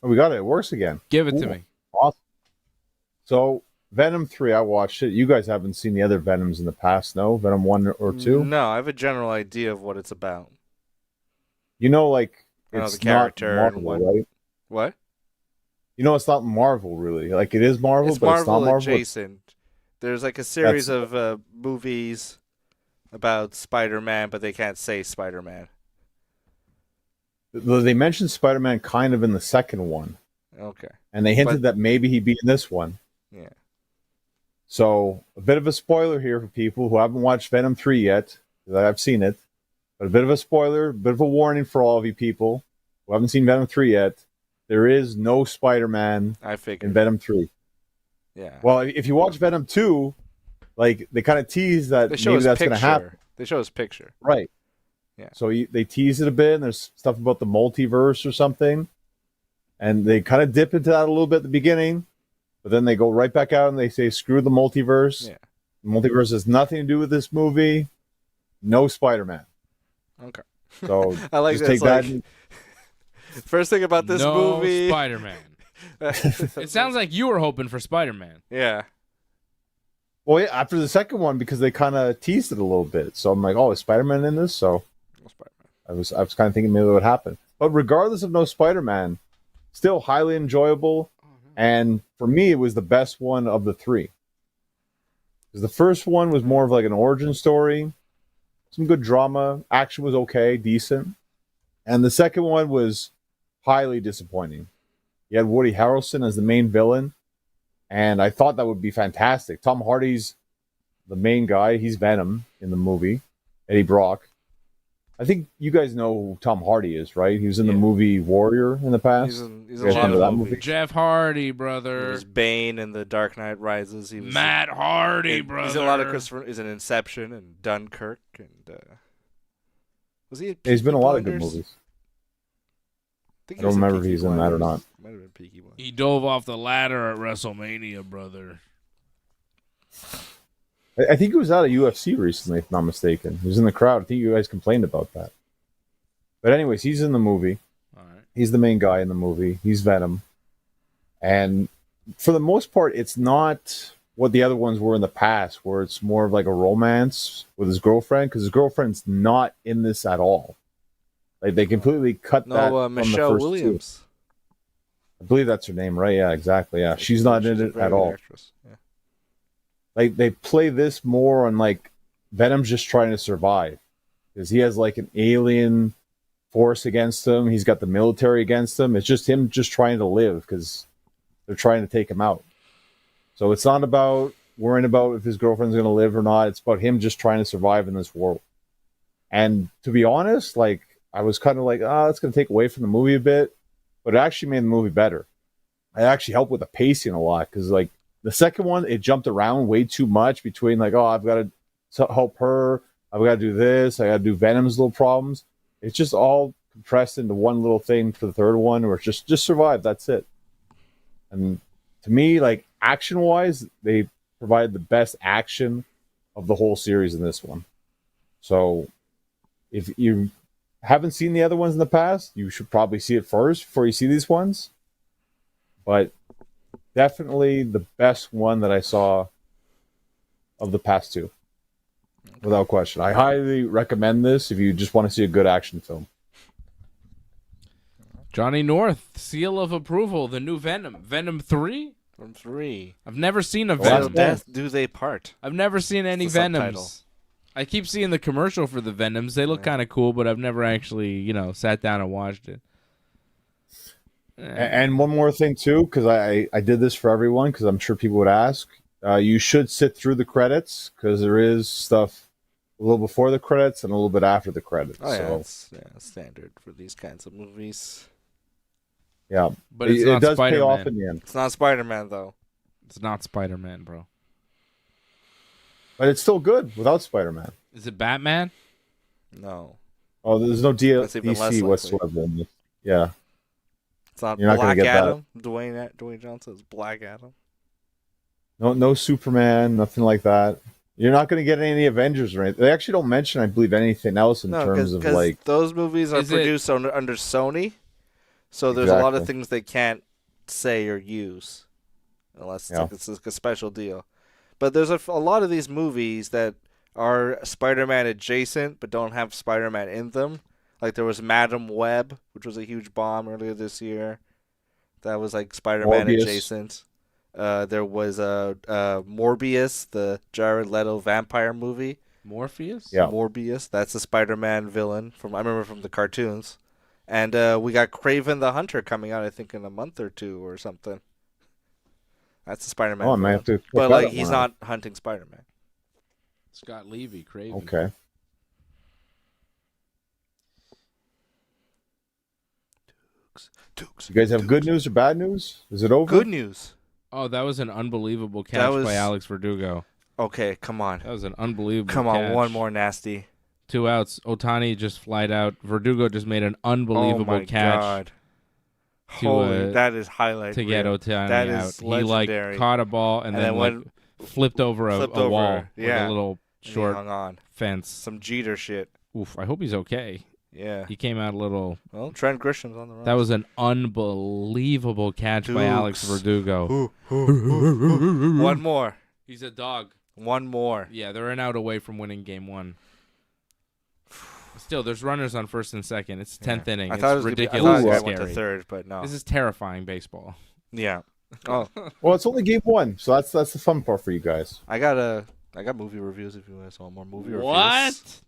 Oh, we got it. It works again. Give it to me. Awesome. So, Venom 3, I watched it. You guys haven't seen the other Venoms in the past, no? Venom 1 or 2? No, I have a general idea of what it's about. You know, like, it's the character not Marvel, and what? right? What? You know, it's not Marvel, really. Like, it is Marvel, It's but Marvel it's not Marvel. adjacent. There's like a series of movies about Spider-Man, but they can't say Spider-Man. They mentioned Spider-Man kind of in the second one. Okay. And they hinted that maybe he'd be in this one. Yeah. So, a bit of a spoiler here for people who haven't watched Venom 3 yet. I've seen it. But a bit of a spoiler, a bit of a warning for all of you people who haven't seen Venom 3 yet. There is no Spider-Man in Venom 3. Yeah. Well, if you watch Venom 2, like, they kind of tease that maybe that's going to happen. They show his picture. Right. Yeah. So they tease it a bit, and there's stuff about the multiverse or something. And they kind of dip into that a little bit at the beginning, but then they go right back out and they say, screw the multiverse. Yeah. The multiverse has nothing to do with this movie. No Spider-Man. Okay. So I like just that. Take that. First thing about this movie. No Spider-Man. It sounds like you were hoping for Spider-Man. Yeah. Well, yeah, after the second one, because they kind of teased it a little bit. So I'm like, oh, is Spider-Man in this? So I was kind of thinking maybe it would happen. But regardless of no Spider-Man, still highly enjoyable. And for me, it was the best one of the three. Because the first one was more of like an origin story. Some good drama. Action was okay, decent. And the second one was highly disappointing. You had Woody Harrelson as the main villain. And I thought that would be fantastic. Tom Hardy's the main guy. He's Venom in the movie. Eddie Brock. I think you guys know who Tom Hardy is, right? He was in the movie Warrior in the past. He's in You a guys lot remember of that movies. movie? Jeff Hardy, He brother. was Bane in The Dark Knight Rises. He was Matt Hardy, brother. He's in a lot of Christopher. He's in Inception and Dunkirk and. Was he? He's been in a lot of good Blinders? movies. I I don't remember if he's in that or not. Might have been Peaky Blinders. He dove off the ladder at WrestleMania, brother. I think he was out of UFC recently, if not mistaken. He was in the crowd. I think you guys complained about that. But anyways, he's in the movie. All right. He's the main guy in the movie. He's Venom. And for the most part, it's not what the other ones were in the past, where it's more of like a romance with his girlfriend, because his girlfriend's not in this at all. Like they completely cut that from Michelle the first Williams. two. I believe that's her name, right? Yeah, exactly. Yeah, she's not in it at all. Yeah. Like they play this more on like Venom's just trying to survive because he has like an alien force against him. He's got the military against him. It's just him just trying to live because they're trying to take him out. So it's not about worrying about if his girlfriend's going to live or not. It's about him just trying to survive in this world. And to be honest, like I was kind of like, it's going to take away from the movie a bit, but it actually made the movie better. It actually helped with the pacing a lot because like the second one, it jumped around way too much between like, I've got to help her. I've got to do this. I got to do Venom's little problems. It's just all compressed into one little thing for the third one where it's just survive. That's it. And to me, like action-wise, they provided the best action of the whole series in this one. So if you haven't seen the other ones in the past, you should probably see it first before you see these ones. But definitely the best one that I saw of the past two. Without question. I highly recommend this if you just want to see a good action film. Johnny North, seal of approval, the new Venom. Venom 3? From 3. I've never seen a Well, Venom. Till death do they part. I've never seen any It's the Venoms. subtitle. I keep seeing the commercial for the Venoms. They look kind of cool, but I've never actually, sat down and watched it. And one more thing too, because I did this for everyone because I'm sure people would ask. You should sit through the credits because there is stuff a little before the credits and a little bit after the credits. Oh, yeah, so, it's standard for these kinds of movies. yeah. But it's it not does pay off Spider-Man. in the end. It's not Spider-Man, though. It's not Spider-Man, bro. But it's still good without Spider-Man. Is it Batman? No. Oh, there's no That's even less DC likely. whatsoever in this. Yeah. It's not You're not gonna Black get that. Adam. Dwayne Johnson's Black Adam. No Superman, nothing like that. You're not going to get any Avengers or anything. They actually don't mention, I believe, anything else in terms of like. Those movies are Is it- produced under Sony, so there's a lot of Exactly. things they can't say or use unless it's like a special deal. But there's a lot of these movies that are Spider-Man adjacent but don't have Spider-Man in them. Like there was Madam Web, which was a huge bomb earlier this year. That was like Spider-Man Morbius. adjacent. There was Morbius, the Jared Leto vampire movie. Morpheus? Yeah. Morbius, that's the Spider-Man villain I remember from the cartoons. And we got Kraven the Hunter coming out, I think, in a month or two or something. That's the Spider-Man. Oh, I might villain. have to. But look like that he's one not hunting Spider-Man. Scott Levy, Craven. up. Okay. You guys have good news or bad news? Is it over? Good news. Oh, that was an unbelievable catch was- by Alex Verdugo. Okay, come on. That was an unbelievable Come on, catch. one more nasty. 2 outs. Otani just flied out. Verdugo just made an unbelievable oh my catch God. to, Holy, that is highlight to get reel. Otani That out. is He like legendary. caught a ball and then like went- flipped over a flipped over, wall yeah. with a little and he short hung on. fence. Some Jeter shit. Oof, I hope he's okay. Yeah. He came out a little. Well, Trent Grisham's on the run. That was an unbelievable catch by Alex Dukes. Verdugo. One more. He's a dog. One more. Yeah, they're an out away from winning game 1. Still, there's runners on first and second. It's 10th inning. I It's thought it was ridiculously I went to scary. third, but no. This is terrifying baseball. Yeah. Oh, Well, it's only game 1, so that's the fun part for you guys. I got movie reviews if you guys want more movie reviews. What?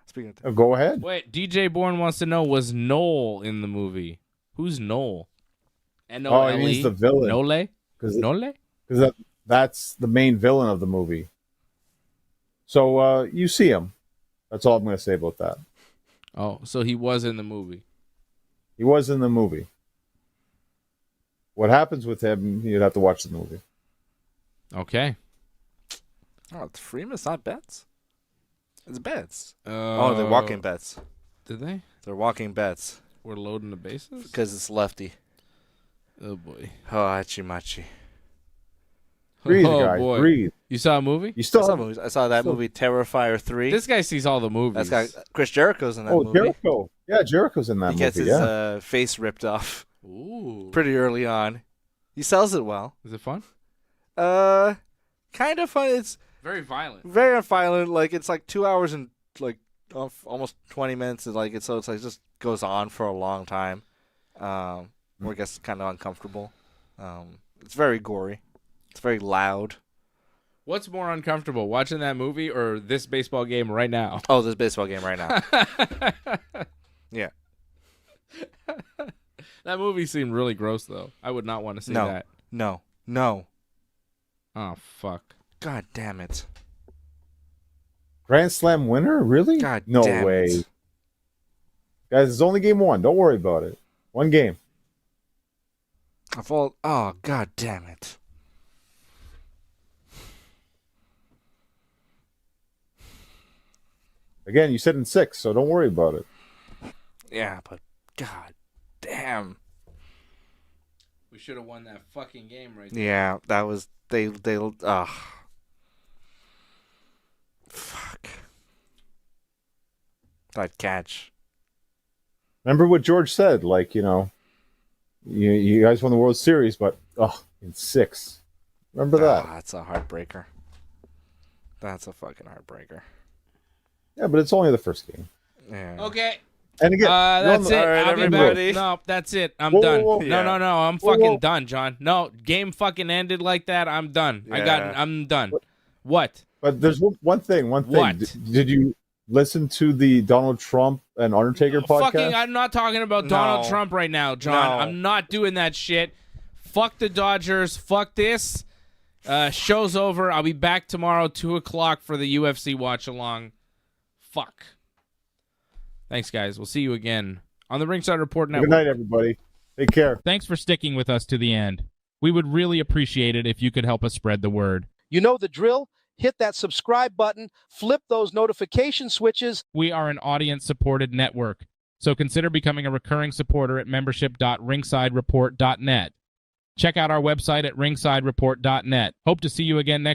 Speaking of Oh, go ahead. Wait, DJ Bourne wants to know, was Noel in the movie? Who's Noel? Oh, he means the villain. Nole? Because Nole? that's the main villain of the movie. So you see him. That's all I'm going to say about that. Oh, so he was in the movie. He was in the movie. What happens with him, you'd have to watch the movie. Okay. Oh, it's Freeman's not bets. It's bets. Oh, they're walking bets. Did they? They're walking bets. We're loading the bases? Because it's lefty. Oh, boy. Oh, Hachimachi. Breathe, oh, guys. boy. Breathe. You saw a movie? You still I saw have... movies. I saw that movie, Terrifier 3. This guy sees all the movies. That's got Chris Jericho's in that Oh, movie. Jericho. Yeah, Jericho's in that He gets movie, his face ripped off Ooh. pretty early on. He sells it well. Is it fun? Kind of fun. It's Very violent. very violent. Like, it's like 2 hours and like almost 20 minutes. And like it's like just goes on for a long time. Where it gets kind of uncomfortable. It's very gory. It's very loud. What's more uncomfortable, watching that movie or this baseball game right now? Oh, this baseball game right now. Yeah. That movie seemed really gross, though. I would not want to see that. No. Oh, fuck. God damn it. Grand Slam winner? Really? God no damn way. it. Guys, it's only game one. Don't worry about it. One game. Oh, god damn it. Again, you said in 6, so don't worry about it. Yeah, but god damn. We should have won that fucking game right there. Yeah, that was fuck. That catch. Remember what George said? Like, you guys won the World Series, but in 6. Remember that? That's a heartbreaker. That's a fucking heartbreaker. Yeah, but it's only the first game. Yeah. Okay. And again, that's it. All right, I'll be everybody. back. No, that's it. I'm Whoa, done. whoa, whoa. No. I'm Whoa, fucking whoa. done, John. No, game fucking ended like that. I'm done. Yeah. I'm done. What? But there's one thing. What? Did you listen to the Donald Trump and Undertaker podcast? I'm not talking about Donald Trump right now, John. No. I'm not doing that shit. Fuck the Dodgers. Fuck this. Show's over. I'll be back tomorrow, 2:00 for the UFC watch along. Fuck. Thanks, guys. We'll see you again on the Ringside Report Network. Good night, everybody. Take care. Thanks for sticking with us to the end. We would really appreciate it if you could help us spread the word. You know the drill. Hit that subscribe button, flip those notification switches. We are an audience-supported network, so consider becoming a recurring supporter at membership.ringsidereport.net. Check out our website at ringsidereport.net. Hope to see you again next